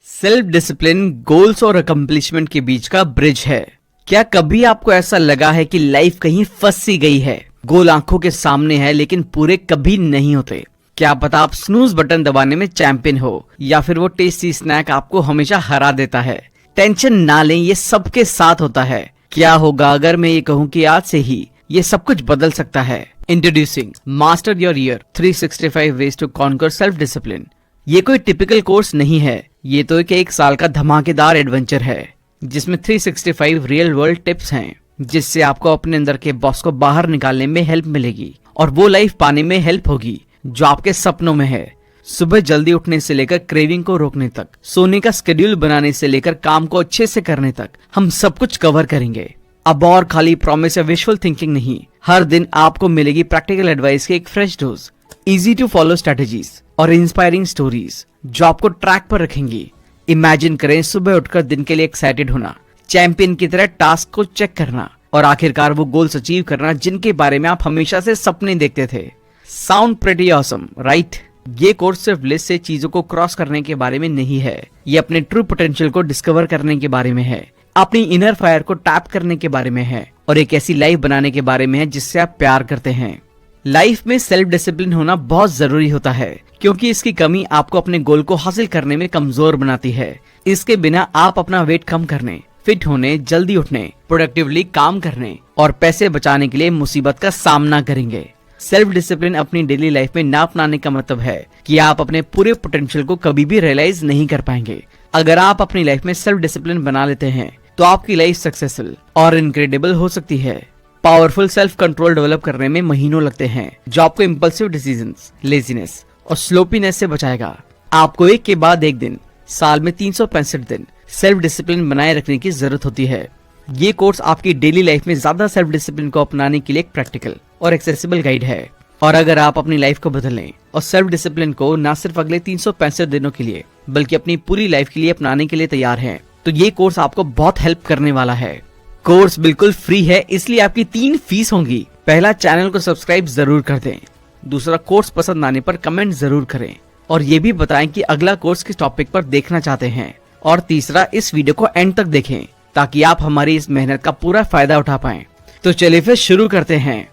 Self discipline goals और accomplishment के बीच का ब्रिज है। क्या कभी आपको ऐसा लगा है कि लाइफ कहीं फंस सी गई है? गोल आंखों के सामने है लेकिन पूरे कभी नहीं होते। क्या पता आप स्नूज बटन दबाने में चैंपियन हो या फिर वो टेस्टी स्नैक आपको हमेशा हरा देता है। टेंशन ना लें, ये सबके साथ होता है। क्या होगा अगर मैं ये कहूँ कि आज से ही ये सब कुछ बदल सकता है। Introducing master your year 365 ways to conquer self discipline. ये कोई टिपिकल कोर्स नहीं है, ये तो एक साल का धमाकेदार एडवेंचर है जिसमें 365 रियल वर्ल्ड टिप्स हैं, जिससे आपको अपने अंदर के बॉस को बाहर निकालने में हेल्प मिलेगी और वो लाइफ पाने में हेल्प होगी जो आपके सपनों में है। सुबह जल्दी उठने से लेकर क्रेविंग को रोकने तक, सोने का शेड्यूल बनाने से लेकर काम को अच्छे से करने तक, हम सब कुछ कवर करेंगे। अब और खाली प्रॉमिस या विजुअल थिंकिंग नहीं, हर दिन आपको मिलेगी प्रैक्टिकल एडवाइस की एक fresh dose, easy to follow strategies और इंस्पायरिंग स्टोरीज जो आपको ट्रैक पर रखेंगी। इमेजिन करें सुबह उठकर दिन के लिए एक्साइटेड होना, चैंपियन की तरह टास्क को चेक करना और आखिरकार वो गोल्स अचीव करना जिनके बारे में आप हमेशा से सपने देखते थे। Sound pretty awesome, right? ये कोर्स सिर्फ लिस्ट से चीजों को क्रॉस करने के बारे में नहीं है, ये अपने ट्रू पोटेंशियल को डिस्कवर करने के बारे में है, अपनी इनर फायर को टैप करने के बारे में है और एक ऐसी लाइफ बनाने के बारे में है जिससे आप प्यार करते हैं। लाइफ में सेल्फ डिसिप्लिन होना बहुत जरूरी होता है क्योंकि इसकी कमी आपको अपने गोल को हासिल करने में कमजोर बनाती है। इसके बिना आप अपना वेट कम करने, फिट होने, जल्दी उठने, प्रोडक्टिवली काम करने और पैसे बचाने के लिए मुसीबत का सामना करेंगे। सेल्फ डिसिप्लिन अपनी डेली लाइफ में ना अपनाने का मतलब है कि आप अपने पूरे पोटेंशियल को कभी भी रियलाइज नहीं कर पाएंगे। अगर आप अपनी लाइफ में सेल्फ डिसिप्लिन बना लेते हैं तो आपकी लाइफ सक्सेसफुल और इनक्रेडिबल हो सकती है। पावरफुल सेल्फ कंट्रोल डेवलप करने में महीनों लगते हैं जो आपको इम्पल्सिव डिसीजंस, लेजीनेस और स्लोपीनेस से बचाएगा। आपको एक के बाद एक दिन, साल में 365 दिन सेल्फ डिसिप्लिन बनाए रखने की जरूरत होती है। ये कोर्स आपकी डेली लाइफ में ज्यादा सेल्फ डिसिप्लिन को अपनाने के लिए एक प्रैक्टिकल और एक्सेसिबल गाइड है। और अगर आप अपनी लाइफ को बदलें और सेल्फ डिसिप्लिन को न सिर्फ अगले 365 दिनों के लिए बल्कि अपनी पूरी लाइफ के लिए अपनाने के लिए तैयार हैं, तो ये कोर्स आपको बहुत हेल्प करने वाला है। कोर्स बिल्कुल फ्री है, इसलिए आपकी 3 फीस होंगी। पहला, चैनल को सब्सक्राइब जरूर कर दें। दूसरा, कोर्स पसंद आने पर कमेंट जरूर करें और ये भी बताएं कि अगला कोर्स किस टॉपिक पर देखना चाहते हैं। और तीसरा, इस वीडियो को एंड तक देखें ताकि आप हमारी इस मेहनत का पूरा फायदा उठा पाएं। तो चलिए फिर शुरू करते हैं।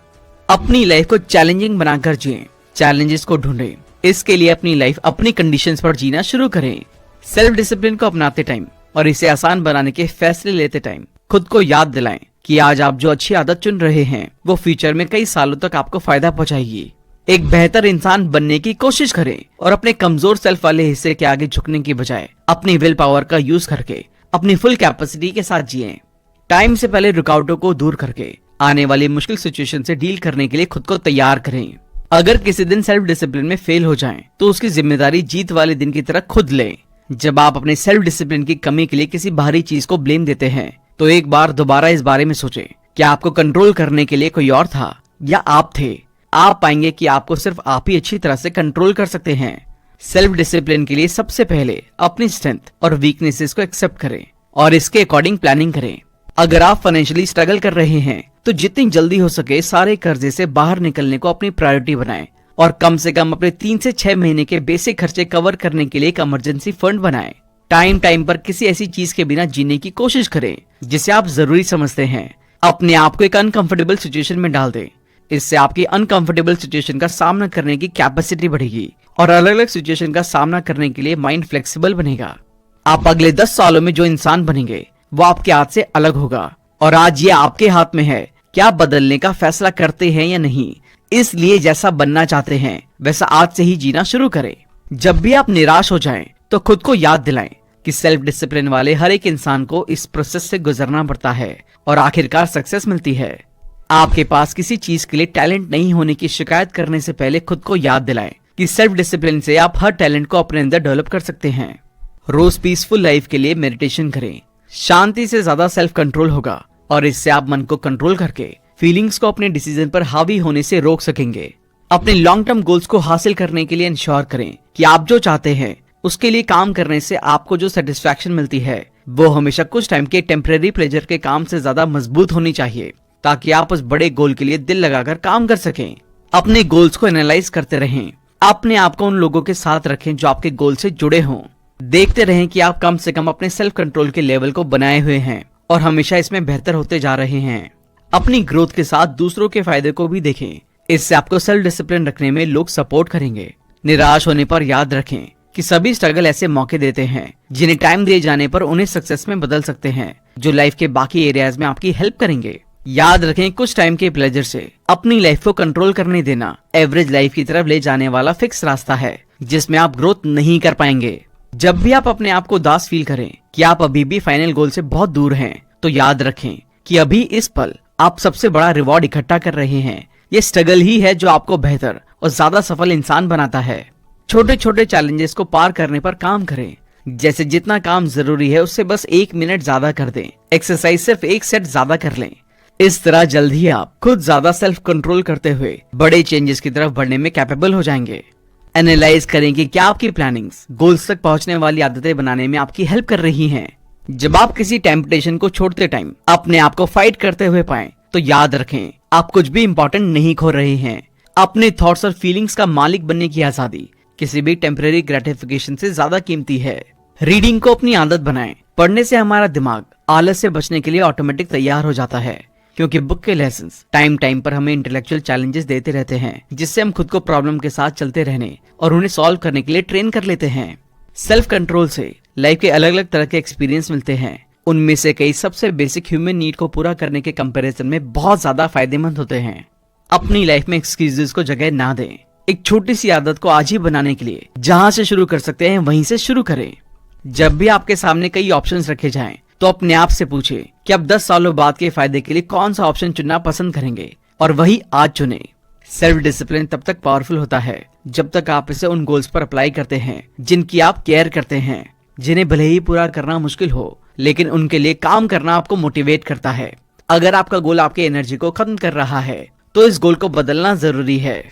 अपनी लाइफ को चैलेंजिंग बनाकर जिएं, चैलेंजेस को ढूंढें। इसके लिए अपनी लाइफ अपनी कंडीशंस पर जीना शुरू करें। सेल्फ डिसिप्लिन को अपनाते टाइम और इसे आसान बनाने के फैसले लेते टाइम खुद को याद दिलाएं कि आज आप जो अच्छी आदत चुन रहे हैं वो फ्यूचर में कई सालों तक आपको फायदा पहुंचाएगी। एक बेहतर इंसान बनने की कोशिश करें और अपने कमजोर सेल्फ वाले हिस्से के आगे झुकने की बजाय अपनी विल पावर का यूज करके अपनी फुल कैपेसिटी के साथ जिएं। टाइम से पहले रुकावटों को दूर करके आने वाली मुश्किल सिचुएशन से डील करने के लिए खुद को तैयार करें। अगर किसी दिन सेल्फ डिसिप्लिन में फेल हो जाएं, तो उसकी जिम्मेदारी जीत वाले दिन की तरह खुद लें। जब आप अपने सेल्फ डिसिप्लिन की कमी के लिए किसी बाहरी चीज को ब्लेम देते हैं तो एक बार दोबारा इस बारे में सोचें, क्या आपको कंट्रोल करने के लिए कोई और था या आप थे? आप पाएंगे कि आपको सिर्फ आप ही अच्छी तरह से कंट्रोल कर सकते हैं। सेल्फ डिसिप्लिन के लिए सबसे पहले अपनी स्ट्रेंथ और वीकनेसेस को एक्सेप्ट करें और इसके अकॉर्डिंग प्लानिंग करें। अगर आप फाइनेंशियली स्ट्रगल कर रहे हैं तो जितनी जल्दी हो सके सारे कर्जे से बाहर निकलने को अपनी प्रायोरिटी बनाएं और कम से कम अपने 3 से 6 महीने के बेसिक खर्चे कवर करने के लिए एक इमरजेंसी फंड बनाएं। टाइम पर किसी ऐसी चीज के बिना जीने की कोशिश करें जिसे आप जरूरी समझते हैं। अपने आप को एक अनकंफर्टेबल सिचुएशन में डाल दें, इससे आपकी अनकंफर्टेबल सिचुएशन का सामना करने की कैपेसिटी बढ़ेगी और अलग अलग सिचुएशन का सामना करने के लिए माइंड फ्लेक्सिबल बनेगा। आप अगले 10 सालों में जो इंसान बनेंगे वो आपके हाथ से अलग होगा और आज ये आपके हाथ में है क्या बदलने का फैसला करते हैं या नहीं। इसलिए जैसा बनना चाहते हैं वैसा आज से ही जीना शुरू करें। जब भी आप निराश हो जाएं तो खुद को याद दिलाएं कि सेल्फ डिसिप्लिन वाले हर एक इंसान को इस प्रोसेस से गुजरना पड़ता है और आखिरकार सक्सेस मिलती है। आपके पास किसी चीज के लिए टैलेंट नहीं होने की शिकायत करने से पहले खुद को याद दिलाएं कि सेल्फ डिसिप्लिन से आप हर टैलेंट को अपने अंदर डेवलप कर सकते हैं। रोज पीसफुल लाइफ के लिए मेडिटेशन करें, शांति से ज्यादा सेल्फ कंट्रोल होगा और इससे आप मन को कंट्रोल करके फीलिंग्स को अपने डिसीजन पर हावी होने से रोक सकेंगे। अपने लॉन्ग टर्म गोल्स को हासिल करने के लिए इंश्योर करें कि आप जो चाहते हैं उसके लिए काम करने से आपको जो सेटिस्फैक्शन मिलती है वो हमेशा कुछ टाइम के टेम्परेरी प्लेजर के काम से ज्यादा मजबूत होनी चाहिए ताकि आप उस बड़े गोल के लिए दिल लगाकर काम कर सकें। अपने गोल्स को एनालाइज करते रहें, अपने आप को उन लोगों के साथ रखें जो आपके गोल से जुड़े हों। देखते रहें कि आप कम से कम अपने सेल्फ कंट्रोल के लेवल को बनाए हुए हैं और हमेशा इसमें बेहतर होते जा रहे हैं। अपनी ग्रोथ के साथ दूसरों के फायदे को भी देखें, इससे आपको सेल्फ डिसिप्लिन रखने में लोग सपोर्ट करेंगे। निराश होने पर याद रखें कि सभी स्ट्रगल ऐसे मौके देते हैं जिन्हें टाइम दिए जाने पर उन्हें सक्सेस में बदल सकते हैं, जो लाइफ के बाकी एरियाज में आपकी हेल्प करेंगे। याद रखें, कुछ टाइम के प्लेजर से अपनी लाइफ को कंट्रोल करने देना एवरेज लाइफ की तरफ ले जाने वाला फिक्स रास्ता है, जिसमें आप ग्रोथ नहीं कर पाएंगे। जब भी आप अपने आप को उदास फील करें कि आप अभी भी फाइनल गोल से बहुत दूर हैं, तो याद रखें कि अभी इस पल आप सबसे बड़ा रिवॉर्ड इकट्ठा कर रहे हैं। ये स्ट्रगल ही है जो आपको बेहतर और ज्यादा सफल इंसान बनाता है। छोटे छोटे चैलेंजेस को पार करने पर काम करें, जैसे जितना काम जरूरी है उससे बस 1 मिनट ज्यादा कर दें, एक्सरसाइज सिर्फ 1 सेट ज्यादा कर लें। इस तरह जल्द ही आप खुद ज्यादा सेल्फ कंट्रोल करते हुए बड़े चेंजेस की तरफ बढ़ने में कैपेबल हो जाएंगे। एनालाइज करें कि क्या आपकी प्लानिंग्स गोल्स तक पहुंचने वाली आदतें बनाने में आपकी हेल्प कर रही हैं। जब आप किसी टेम्पटेशन को छोड़ते टाइम अपने आप को फाइट करते हुए पाएं, तो याद रखें आप कुछ भी इंपॉर्टेंट नहीं खो रहे हैं। अपने थॉट्स और फीलिंग्स का मालिक बनने की आजादी किसी भी टेम्परेरी ग्रेटिफिकेशन से ज्यादा कीमती है। रीडिंग को अपनी आदत बनाएं। पढ़ने से हमारा दिमाग आलस से बचने के लिए ऑटोमेटिक तैयार हो जाता है, क्योंकि बुक के लेसन्स टाइम टाइम पर हमें इंटेलेक्चुअल चैलेंजेस देते रहते हैं, जिससे हम खुद को प्रॉब्लम के साथ चलते रहने और उन्हें सॉल्व करने के लिए ट्रेन कर लेते हैं। सेल्फ कंट्रोल से लाइफ के अलग अलग तरह के एक्सपीरियंस मिलते हैं। उनमें से कई सबसे बेसिक ह्यूमन नीड को पूरा करने के कंपैरिजन में बहुत ज्यादा फायदेमंद होते हैं। अपनी लाइफ में एक्सक्यूजेस को जगह ना दें। एक छोटी सी आदत को आज ही बनाने के लिए जहां से शुरू कर सकते हैं वहीं से शुरू करें। जब भी आपके सामने कई ऑप्शंस रखे जाएं, तो अपने आप से पूछें कि आप 10 सालों बाद के फायदे के लिए कौन सा ऑप्शन चुनना पसंद करेंगे, और वही आज चुनें। सेल्फ डिसिप्लिन तब तक पावरफुल होता है जब तक आप इसे उन गोल्स पर अप्लाई करते हैं जिनकी आप केयर करते हैं, जिन्हें भले ही पूरा करना मुश्किल हो, लेकिन उनके लिए काम करना आपको मोटिवेट करता है। अगर आपका गोल आपकी एनर्जी को खत्म कर रहा है, तो इस गोल को बदलना जरूरी है।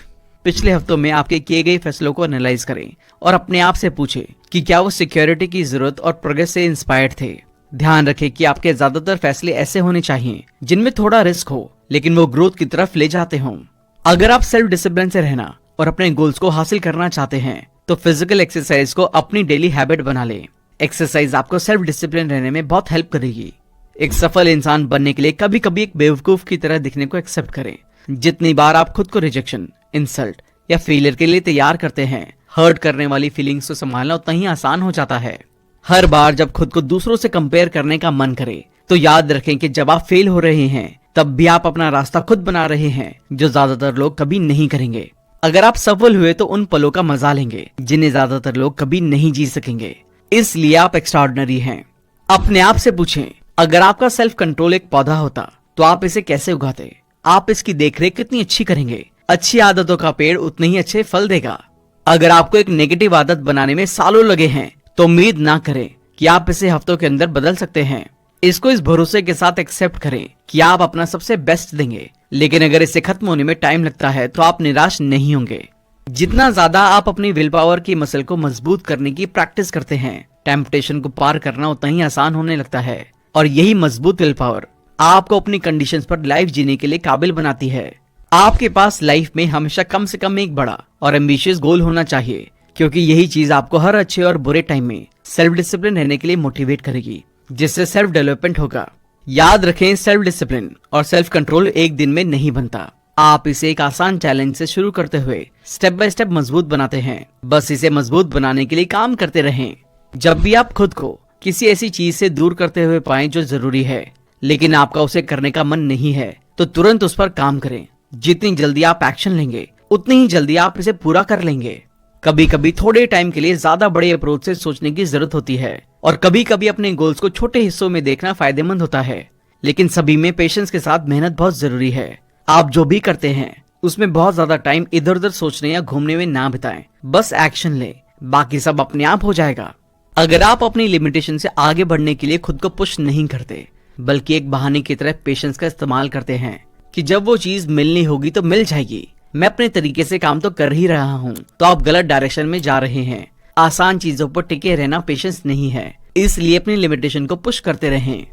पिछले हफ्तों में आपके किए गए फैसलों को एनालाइज करें और अपने आप से पूछें कि क्या वो सिक्योरिटी की जरूरत और प्रोग्रेस से इंस्पायर्ड थे। ध्यान रखें कि आपके ज्यादातर फैसले ऐसे होने चाहिए जिनमें थोड़ा रिस्क हो, लेकिन वो ग्रोथ की तरफ ले जाते हों। अगर आप सेल्फ डिसिप्लिन से रहना और अपने गोल्स को हासिल करना चाहते हैं, तो फिजिकल एक्सरसाइज को अपनी डेली हैबिट बना लें। एक्सरसाइज आपको सेल्फ डिसिप्लिन रहने में बहुत हेल्प करेगी। एक सफल इंसान बनने के लिए कभी कभी एक बेवकूफ की तरह दिखने को एक्सेप्ट करें। जितनी बार आप खुद को रिजेक्शन, इंसल्ट या फेलियर के लिए तैयार करते हैं, हर्ट करने वाली फीलिंग्स को संभालना उतना ही आसान हो जाता है। हर बार जब खुद को दूसरों से कंपेयर करने का मन करे, तो याद रखें कि जब आप फेल हो रहे हैं, तब भी आप अपना रास्ता खुद बना रहे हैं, जो ज्यादातर लोग कभी नहीं करेंगे। अगर आप सफल हुए तो उन पलों का मजा लेंगे जिन्हें ज्यादातर लोग कभी नहीं जी सकेंगे। इसलिए आप एक्स्ट्राऑर्डिनरी हैं। अपने आप से पूछें, अगर आपका सेल्फ कंट्रोल एक पौधा होता तो आप इसे कैसे उगाते? आप इसकी देखरेख कितनी अच्छी करेंगे? अच्छी आदतों का पेड़ उतने ही अच्छे फल देगा। अगर आपको एक नेगेटिव आदत बनाने में सालों लगे हैं, तो उम्मीद ना करें कि आप इसे हफ्तों के अंदर बदल सकते हैं। इसको इस भरोसे के साथ एक्सेप्ट करें कि आप अपना सबसे बेस्ट देंगे, लेकिन अगर इसे खत्म होने में टाइम लगता है तो आप निराश नहीं होंगे। जितना ज्यादा आप अपनी विल पावर की मसल को मजबूत करने की प्रैक्टिस करते हैं, टेम्पटेशन को पार करना उतना ही आसान होने लगता है। और यही मजबूत विल पावर आपको अपनी कंडीशंस पर लाइफ जीने के लिए काबिल बनाती है। आपके पास लाइफ में हमेशा कम से कम एक बड़ा और एम्बिशियस गोल होना चाहिए, क्योंकि यही चीज आपको हर अच्छे और बुरे टाइम में सेल्फ डिसिप्लिन रहने के लिए मोटिवेट करेगी, जिससे सेल्फ डेवलपमेंट होगा। याद रखें, सेल्फ डिसिप्लिन और सेल्फ कंट्रोल एक दिन में नहीं बनता। आप इसे एक आसान चैलेंज से शुरू करते हुए स्टेप बाय स्टेप मजबूत बनाते हैं। बस इसे मजबूत बनाने के लिए काम करते रहें। जब भी आप खुद को किसी ऐसी चीज से दूर करते हुए पाएं जो जरूरी है, लेकिन आपका उसे करने का मन नहीं है, तो तुरंत उस पर काम करें। जितनी जल्दी आप एक्शन लेंगे, उतनी ही जल्दी आप इसे पूरा कर लेंगे। कभी कभी थोड़े टाइम के लिए ज्यादा बड़े अप्रोच से सोचने की जरूरत होती है, और कभी कभी अपने गोल्स को छोटे हिस्सों में देखना फायदेमंद होता है, लेकिन सभी में पेशेंस के साथ मेहनत बहुत जरूरी है। आप जो भी करते हैं उसमें बहुत ज्यादा टाइम इधर उधर सोचने या घूमने में ना बिताएं, बस एक्शन ले, बाकी सब अपने आप हो जाएगा। अगर आप अपनी लिमिटेशन से आगे बढ़ने के लिए खुद को पुश नहीं करते, बल्कि एक बहाने की तरह पेशेंस का इस्तेमाल करते हैं कि जब वो चीज मिलनी होगी तो मिल जाएगी, मैं अपने तरीके से काम तो कर ही रहा हूँ, तो आप गलत डायरेक्शन में जा रहे हैं। आसान चीजों पर टिके रहना पेशेंस नहीं है, इसलिए अपनी लिमिटेशन को पुश करते रहें।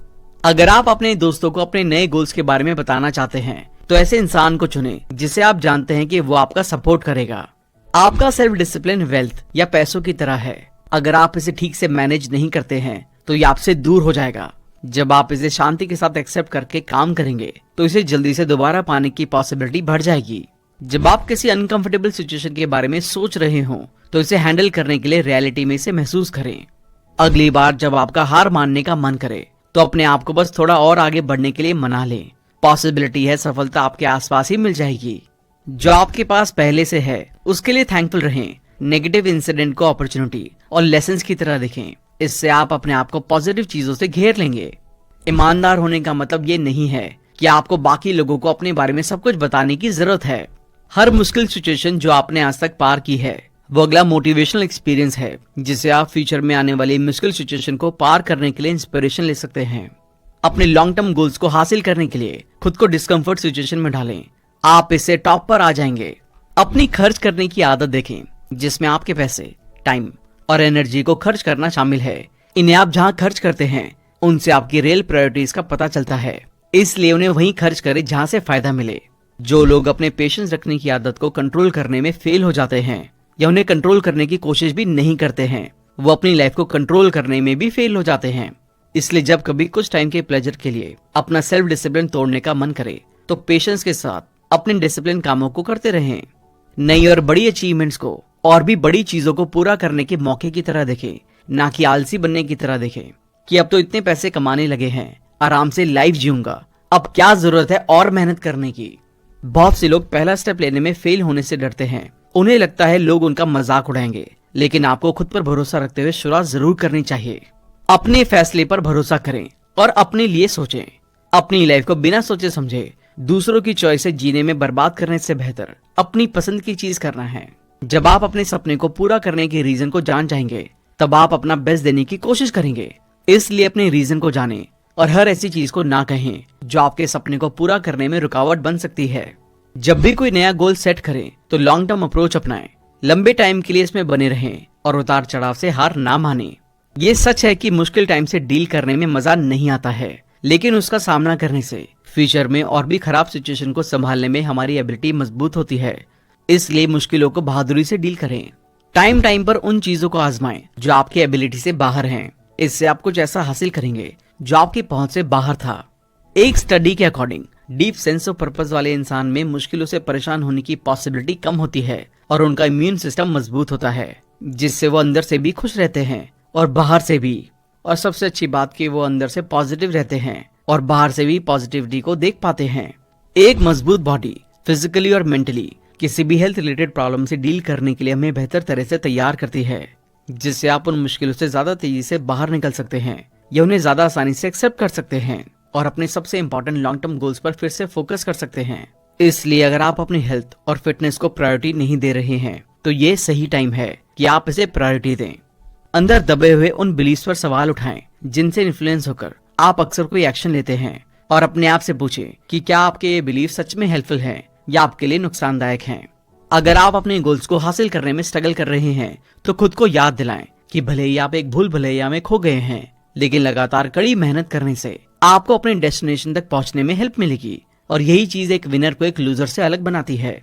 अगर आप अपने दोस्तों को अपने नए गोल्स के बारे में बताना चाहते हैं, तो ऐसे इंसान को चुनें जिसे आप जानते हैं कि वो आपका सपोर्ट करेगा। आपका सेल्फ डिसिप्लिन वेल्थ या पैसों की तरह है, अगर आप इसे ठीक से मैनेज नहीं करते हैं तो ये आपसे दूर हो जाएगा। जब आप इसे शांति के साथ एक्सेप्ट करके काम करेंगे तो इसे जल्दी से दोबारा पाने की पॉसिबिलिटी बढ़ जाएगी। जब आप किसी अनकंफर्टेबल सिचुएशन के बारे में सोच रहे हो तो इसे हैंडल करने के लिए रियलिटी में इसे महसूस करें। अगली बार जब आपका हार मानने का मन करे तो अपने आप को बस थोड़ा और आगे बढ़ने के लिए मना लें। पॉसिबिलिटी है सफलता आपके आसपास ही मिल जाएगी। जो आपके पास पहले से है उसके लिए थैंकफुल रहें। नेगेटिव इंसिडेंट को अपॉर्चुनिटी और लेसन्स की तरह देखें। इससे आप अपने आप को पॉजिटिव चीजों से घेर लेंगे। ईमानदार होने का मतलब ये नहीं है कि आपको बाकी लोगों को अपने बारे में सब कुछ बताने की जरूरत है। हर मुश्किल सिचुएशन जो आपने आज तक पार की है वो अगला मोटिवेशनल एक्सपीरियंस है जिससे आप फ्यूचर में आने वाली मुश्किल सिचुएशन को पार करने के लिए इंस्पिरेशन ले सकते हैं। अपने लॉन्ग टर्म गोल्स को हासिल करने के लिए खुद को डिस्कम्फर्ट सिचुएशन में डालें। आप इससे टॉप पर आ जाएंगे। अपनी खर्च करने की आदत देखें जिसमें आपके पैसे, टाइम और एनर्जी को खर्च करना शामिल है। इन्हें आप जहाँ खर्च करते हैं उनसे आपकी रियल प्रायोरिटीज का पता चलता है, इसलिए उन्हें वहीं खर्च करें जहाँ से फायदा मिले। जो लोग अपने पेशेंस रखने की आदत को कंट्रोल करने में फेल हो जाते हैं या उन्हें कंट्रोल करने की कोशिश भी नहीं करते हैं, वो अपनी लाइफ को कंट्रोल करने में भी फेल हो जाते हैं। इसलिए जब कभी कुछ टाइम के प्लेजर के लिए अपना सेल्फ डिसिप्लिन तोड़ने का मन करे तो पेशेंस के साथ अपने डिसिप्लिन कामों को करते रहें। नई और बड़ी अचीवमेंट्स को और भी बड़ी चीजों को पूरा करने के मौके की तरह देखें, ना कि आलसी बनने की तरह देखें कि अब तो इतने पैसे कमाने लगे हैं, आराम से लाइफ जीऊंगा, अब क्या जरूरत है और मेहनत करने की। बहुत से लोग पहला स्टेप लेने में फेल होने से डरते हैं। उन्हें लगता है लोग उनका मजाक उड़ाएंगे, लेकिन आपको खुद पर भरोसा रखते हुए शुरुआत जरूर करनी चाहिए। अपने फैसले पर भरोसा करें और अपने लिए सोचें। अपनी लाइफ को बिना सोचे समझे दूसरों की चॉइस से जीने में बर्बाद करने से बेहतर अपनी पसंद की चीज करना है। जब आप अपने सपने को पूरा करने के रीजन को जान जाएंगे तब आप अपना बेस्ट देने की कोशिश करेंगे। इसलिए अपने रीजन को जानें और हर ऐसी चीज को ना कहें जो आपके सपने को पूरा करने में रुकावट बन सकती है। जब भी कोई नया गोल सेट करें तो लॉन्ग टर्म अप्रोच अपनाएं। लंबे टाइम के लिए इसमें बने रहें और उतार चढ़ाव से हार ना माने। ये सच है कि मुश्किल टाइम से डील करने में मजा नहीं आता है, लेकिन उसका सामना करने से फ्यूचर में और भी खराब सिचुएशन को संभालने में हमारी एबिलिटी मजबूत होती है। इसलिए मुश्किलों को बहादुरी से डील करें। टाइम टाइम पर उन चीजों को आजमाएं जो आपकी एबिलिटी से बाहर हैं। इससे आप कुछ ऐसा हासिल करेंगे जो आपकी पहुंच से बाहर था। एक स्टडी के according deep sense of purpose वाले इंसान में मुश्किलों से परेशान होने की पॉसिबिलिटी कम होती है और उनका इम्यून सिस्टम मजबूत होता है, जिससे वो अंदर से भी खुश रहते हैं और बाहर से भी। और सबसे अच्छी बात कि वो अंदर से पॉजिटिव रहते हैं और बाहर से भी पॉजिटिविटी को देख पाते हैं। एक मजबूत बॉडी फिजिकली और मेंटली किसी भी हेल्थ रिलेटेड प्रॉब्लम से डील करने के लिए हमें बेहतर तरह से तैयार करती है, जिससे आप उन मुश्किलों से ज्यादा तेजी से बाहर निकल सकते हैं या उन्हें ज्यादा आसानी से एक्सेप्ट कर सकते हैं और अपने सबसे इंपॉर्टेंट लॉन्ग टर्म गोल्स पर फिर से फोकस कर सकते हैं। इसलिए अगर आप अपनी हेल्थ और फिटनेस को प्रायोरिटी नहीं दे रहे हैं तो ये सही टाइम है कि आप इसे प्रायोरिटी दें। अंदर दबे हुए उन बिलीव्स पर सवाल उठाएं जिनसे इन्फ्लुएंस होकर आप अक्सर कोई एक्शन लेते हैं और अपने आप से पूछें कि क्या आपके ये बिलीफ सच में हेल्पफुल हैं या आपके लिए नुकसानदायक हैं। अगर आप अपने गोल्स को हासिल करने में स्ट्रगल कर रहे हैं तो खुद को याद दिलाएं कि भले ही आप एक भूल भुलैया में खो गए हैं, लेकिन लगातार कड़ी मेहनत करने से आपको अपने डेस्टिनेशन तक पहुंचने में हेल्प मिलेगी और यही चीज एक विनर को एक लूजर से अलग बनाती है।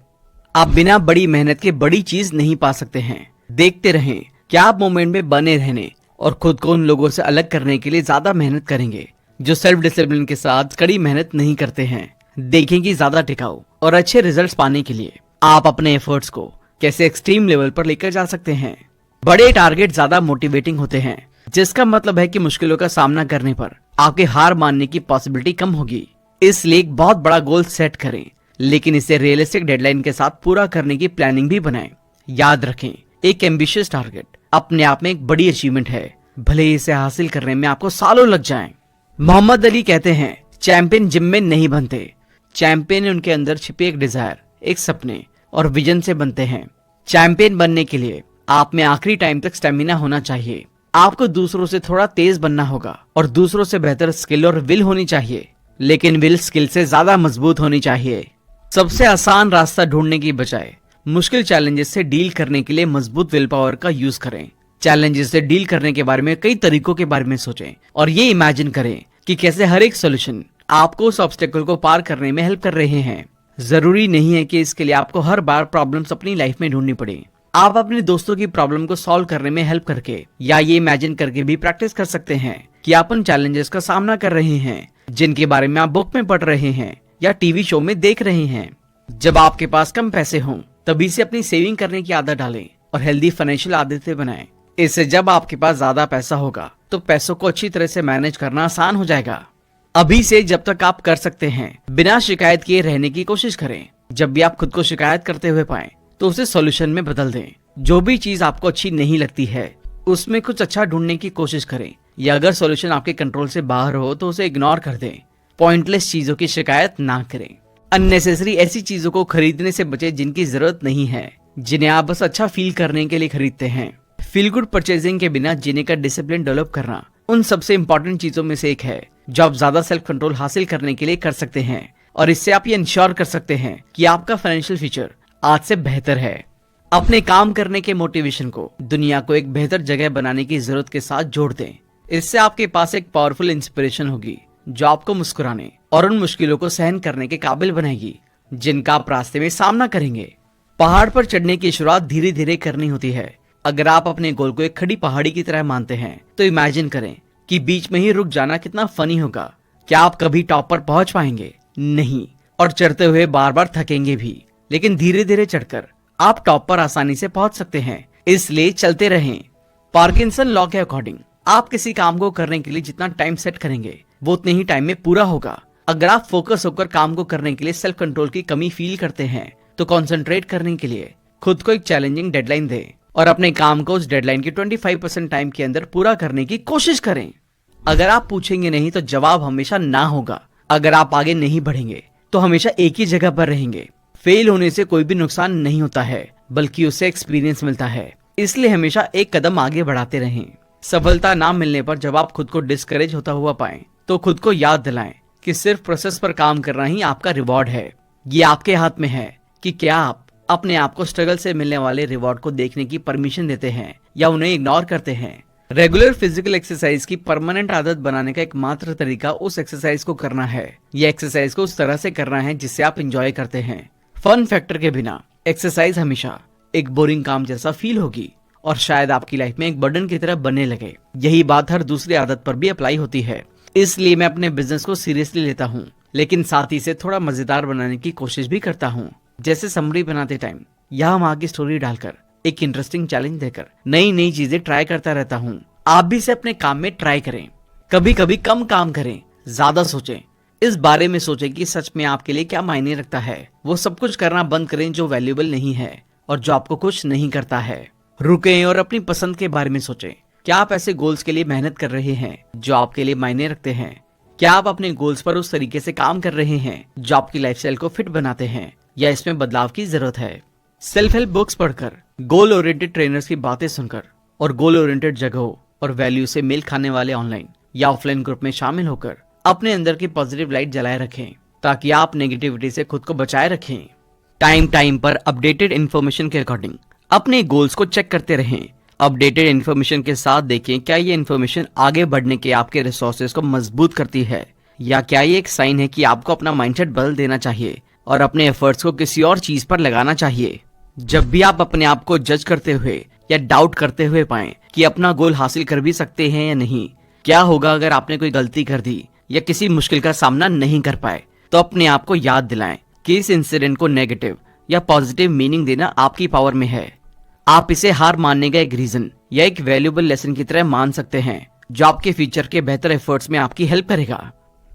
आप बिना बड़ी मेहनत के बड़ी चीज नहीं पा सकते हैं। देखते रहें कि आप मोमेंट में बने रहने और खुद को उन लोगों से अलग करने के लिए ज्यादा मेहनत करेंगे जो सेल्फ डिसिप्लिन के साथ कड़ी मेहनत नहीं करते हैं। देखें कि ज्यादा टिकाऊ और अच्छे रिजल्ट्स पाने के लिए आप अपने एफर्ट्स को कैसे एक्सट्रीम लेवल पर लेकर जा सकते हैं। बड़े टारगेट ज्यादा मोटिवेटिंग होते हैं, जिसका मतलब है कि मुश्किलों का सामना करने पर आपके हार मानने की पॉसिबिलिटी कम होगी। इसलिए एक बहुत बड़ा गोल सेट करें, लेकिन इसे रियलिस्टिक डेडलाइन के साथ पूरा करने की प्लानिंग भी बनाएं। याद रखें, एक एम्बिशियस टारगेट अपने आप में एक बड़ी अचीवमेंट है, भले ही इसे हासिल करने में आपको सालों लग जाएं। मोहम्मद अली कहते हैं, चैंपियन जिम में नहीं बनते, चैंपियन उनके अंदर छिपे एक डिजायर, एक सपने और विजन से बनते हैं। चैंपियन बनने के लिए आप में आखिरी टाइम तक स्टेमिना होना चाहिए। आपको दूसरों से थोड़ा तेज बनना होगा और दूसरों से बेहतर स्किल और विल होनी चाहिए, लेकिन विल स्किल से ज्यादा मजबूत होनी चाहिए। सबसे आसान रास्ता ढूंढने की बजाय मुश्किल चैलेंजेस से डील करने के लिए मजबूत विल पावर का यूज करें। चैलेंजेस से डील करने के बारे में कई तरीकों के बारे में सोचें और ये इमेजिन करें कि कैसे हर एक सोल्यूशन आपको उस ऑब्स्टेकल को पार करने में हेल्प कर रहे हैं। जरूरी नहीं है कि इसके लिए आपको हर बार प्रॉब्लम्स अपनी लाइफ में ढूंढनी पड़े। आप अपने दोस्तों की प्रॉब्लम को सॉल्व करने में हेल्प करके या ये इमेजिन करके भी प्रैक्टिस कर सकते हैं कि आप उन चैलेंजेस का सामना कर रहे हैं जिनके बारे में आप बुक में पढ़ रहे हैं या टीवी शो में देख रहे हैं। जब आपके पास कम पैसे हों तभी से अपनी सेविंग करने की आदत डालें और हेल्दी फाइनेंशियल आदतें बनाएं। इससे जब आपके पास ज्यादा पैसा होगा तो पैसों को अच्छी तरह से मैनेज करना आसान हो जाएगा। अभी से जब तक आप कर सकते हैं बिना शिकायत किए रहने की कोशिश करें। जब भी आप खुद को शिकायत करते हुए पाएं तो उसे सॉल्यूशन में बदल दें। जो भी चीज आपको अच्छी नहीं लगती है उसमें कुछ अच्छा ढूंढने की कोशिश करें, या अगर सॉल्यूशन आपके कंट्रोल से बाहर हो तो उसे इग्नोर कर दें। पॉइंटलेस चीजों की शिकायत ना करें। अननेसेसरी ऐसी चीजों को खरीदने से बचें जिनकी जरूरत नहीं है, जिन्हें आप बस अच्छा फील करने के लिए खरीदते हैं। फील गुड परचेजिंग के बिना जीने का डिसिप्लिन डेवलप करना उन सबसे इंपॉर्टेंट चीजों में से एक है जो आप ज्यादा सेल्फ कंट्रोल हासिल करने के लिए कर सकते हैं, और इससे आप ये इंश्योर कर सकते हैं कि आपका फाइनेंशियल फ्यूचर आज से बेहतर है। अपने काम करने के मोटिवेशन को दुनिया को एक बेहतर जगह बनाने की जरूरत के साथ जोड़ दें। इससे आपके पास एक पावरफुल इंस्पिरेशन होगी जो आपको मुस्कुराने और उन मुश्किलों को सहन करने के काबिल बनाएगी जिनका आप रास्ते में सामना करेंगे। पहाड़ पर चढ़ने की शुरुआत धीरे धीरे करनी होती है। अगर आप अपने गोल को एक खड़ी पहाड़ी की तरह मानते हैं तो इमेजिन करें कि बीच में ही रुक जाना कितना फनी होगा। क्या आप कभी टॉप पर पहुंच पाएंगे? नहीं, और चढ़ते हुए बार बार थकेंगे भी, लेकिन धीरे धीरे चढ़कर आप टॉप पर आसानी से पहुंच सकते हैं। इसलिए चलते रहें। पार्किंसन लॉ के अकॉर्डिंग आप किसी काम को करने के लिए जितना टाइम सेट करेंगे वो उतने ही टाइम में पूरा होगा। अगर आप फोकस होकर काम को करने के लिए सेल्फ कंट्रोल की कमी फील करते हैं तो कंसंट्रेट करने के लिए खुद को एक चैलेंजिंग डेडलाइन दें और अपने काम को उस डेडलाइन की 25% टाइम के अंदर पूरा करने की कोशिश करें। अगर आप पूछेंगे नहीं तो जवाब हमेशा ना होगा। अगर आप आगे नहीं बढ़ेंगे तो हमेशा एक ही जगह पर रहेंगे। फेल होने से कोई भी नुकसान नहीं होता है, बल्कि उससे एक्सपीरियंस मिलता है। इसलिए हमेशा एक कदम आगे बढ़ाते रहें। सफलता ना मिलने पर जब आप खुद को डिस्करेज होता हुआ पाएं तो खुद को याद दिलाएं कि सिर्फ प्रोसेस पर काम करना ही आपका रिवॉर्ड है। ये आपके हाथ में है कि क्या आप अपने आप को स्ट्रगल से मिलने वाले रिवॉर्ड को देखने की परमिशन देते हैं या उन्हें इग्नोर करते हैं। रेगुलर फिजिकल एक्सरसाइज की परमानेंट आदत बनाने का एकमात्र तरीका उस एक्सरसाइज को करना है। ये एक्सरसाइज को उस तरह से करना है जिससे आप एंजॉय करते हैं। फन फैक्टर के बिना एक्सरसाइज हमेशा एक बोरिंग काम जैसा फील होगी और शायद आपकी लाइफ में एक बर्डन की तरह बनने लगे। यही बात हर दूसरी आदत पर भी अप्लाई होती है। इसलिए मैं अपने बिजनेस को सीरियसली लेता हूँ, लेकिन साथ ही इसे थोड़ा मजेदार बनाने की कोशिश भी करता हूँ। जैसे समरी बनाते टाइम यहाँ वहाँ की स्टोरी डालकर, एक इंटरेस्टिंग चैलेंज देकर नई नई चीजें ट्राई करता रहता हूँ। आप भी इसे अपने काम में ट्राई करें। कभी कभी कम काम करें, ज्यादा सोचें। इस बारे में सोचें कि सच में आपके लिए क्या मायने रखता है। वो सब कुछ करना बंद करें जो वैल्यूएबल नहीं है और जो आपको खुश नहीं करता है। रुकें और अपनी पसंद के बारे में सोचें। क्या आप ऐसे गोल्स के लिए मेहनत कर रहे हैं जो आपके लिए मायने रखते हैं? क्या आप अपने गोल्स पर उस तरीके से काम कर रहे हैं जो आपकी लाइफस्टाइल को फिट बनाते हैं, या इसमें बदलाव की जरूरत है? सेल्फ हेल्प बुक्स पढ़कर, गोल ओरिएंटेड ट्रेनर्स की बातें सुनकर और गोल ओरिएंटेड जगहों और वैल्यू से मेल खाने वाले ऑनलाइन या ऑफलाइन ग्रुप में शामिल होकर अपने अंदर की पॉजिटिव लाइट जलाए रखें ताकि आप नेगेटिविटी से खुद को बचाए रखें। टाइम टाइम पर अपडेटेड इन्फॉर्मेशन के अकॉर्डिंग अपने गोल्स को चेक करते रहें। अपडेटेड इन्फॉर्मेशन के साथ देखें क्या ये इन्फॉर्मेशन आगे बढ़ने के आपके रिसोर्सेज को मजबूत करती है, या क्या ये एक साइन है कि आपको अपना माइंडसेट बदल देना चाहिए और अपने एफर्ट्स को किसी और चीज पर लगाना चाहिए। जब भी आप अपने आप को जज करते हुए या डाउट करते हुए पाएं कि अपना गोल हासिल कर भी सकते हैं या नहीं, क्या होगा अगर आपने कोई गलती कर दी या किसी मुश्किल का सामना नहीं कर पाए, तो अपने आप को याद दिलाएं कि इस इंसिडेंट को नेगेटिव या पॉजिटिव मीनिंग देना आपकी पावर में है। आप इसे हार मानने का एक रीजन या एक वैल्यूएबल लेसन की तरह मान सकते हैं जो आपके फ्यूचर के बेहतर एफर्ट्स में आपकी हेल्प करेगा।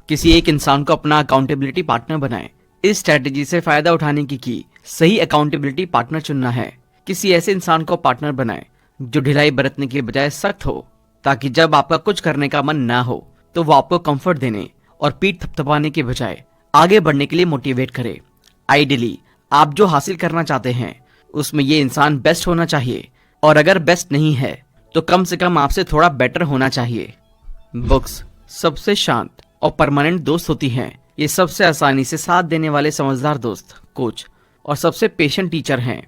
किसी एक इंसान को अपना अकाउंटेबिलिटी पार्टनर बनाएं। इस स्ट्रेटेजी से फायदा उठाने की सही अकाउंटेबिलिटी पार्टनर चुनना है। किसी ऐसे इंसान को पार्टनर बनाएं जो ढिलाई बरतने के बजाय सख्त हो, ताकि जब आपका कुछ करने का मन ना हो तो वो आपको कंफर्ट देने और पीठ थपथपाने के बजाय आगे बढ़ने के लिए मोटिवेट करे। आइडियली आप जो हासिल करना चाहते हैं उसमें ये इंसान बेस्ट होना चाहिए, और अगर बेस्ट नहीं है तो कम से कम आपसे थोड़ा बेटर होना चाहिए। बुक्स सबसे शांत और परमानेंट दोस्त होती हैं। ये सबसे आसानी से साथ देने वाले समझदार दोस्त, कोच और सबसे पेशेंट टीचर हैं।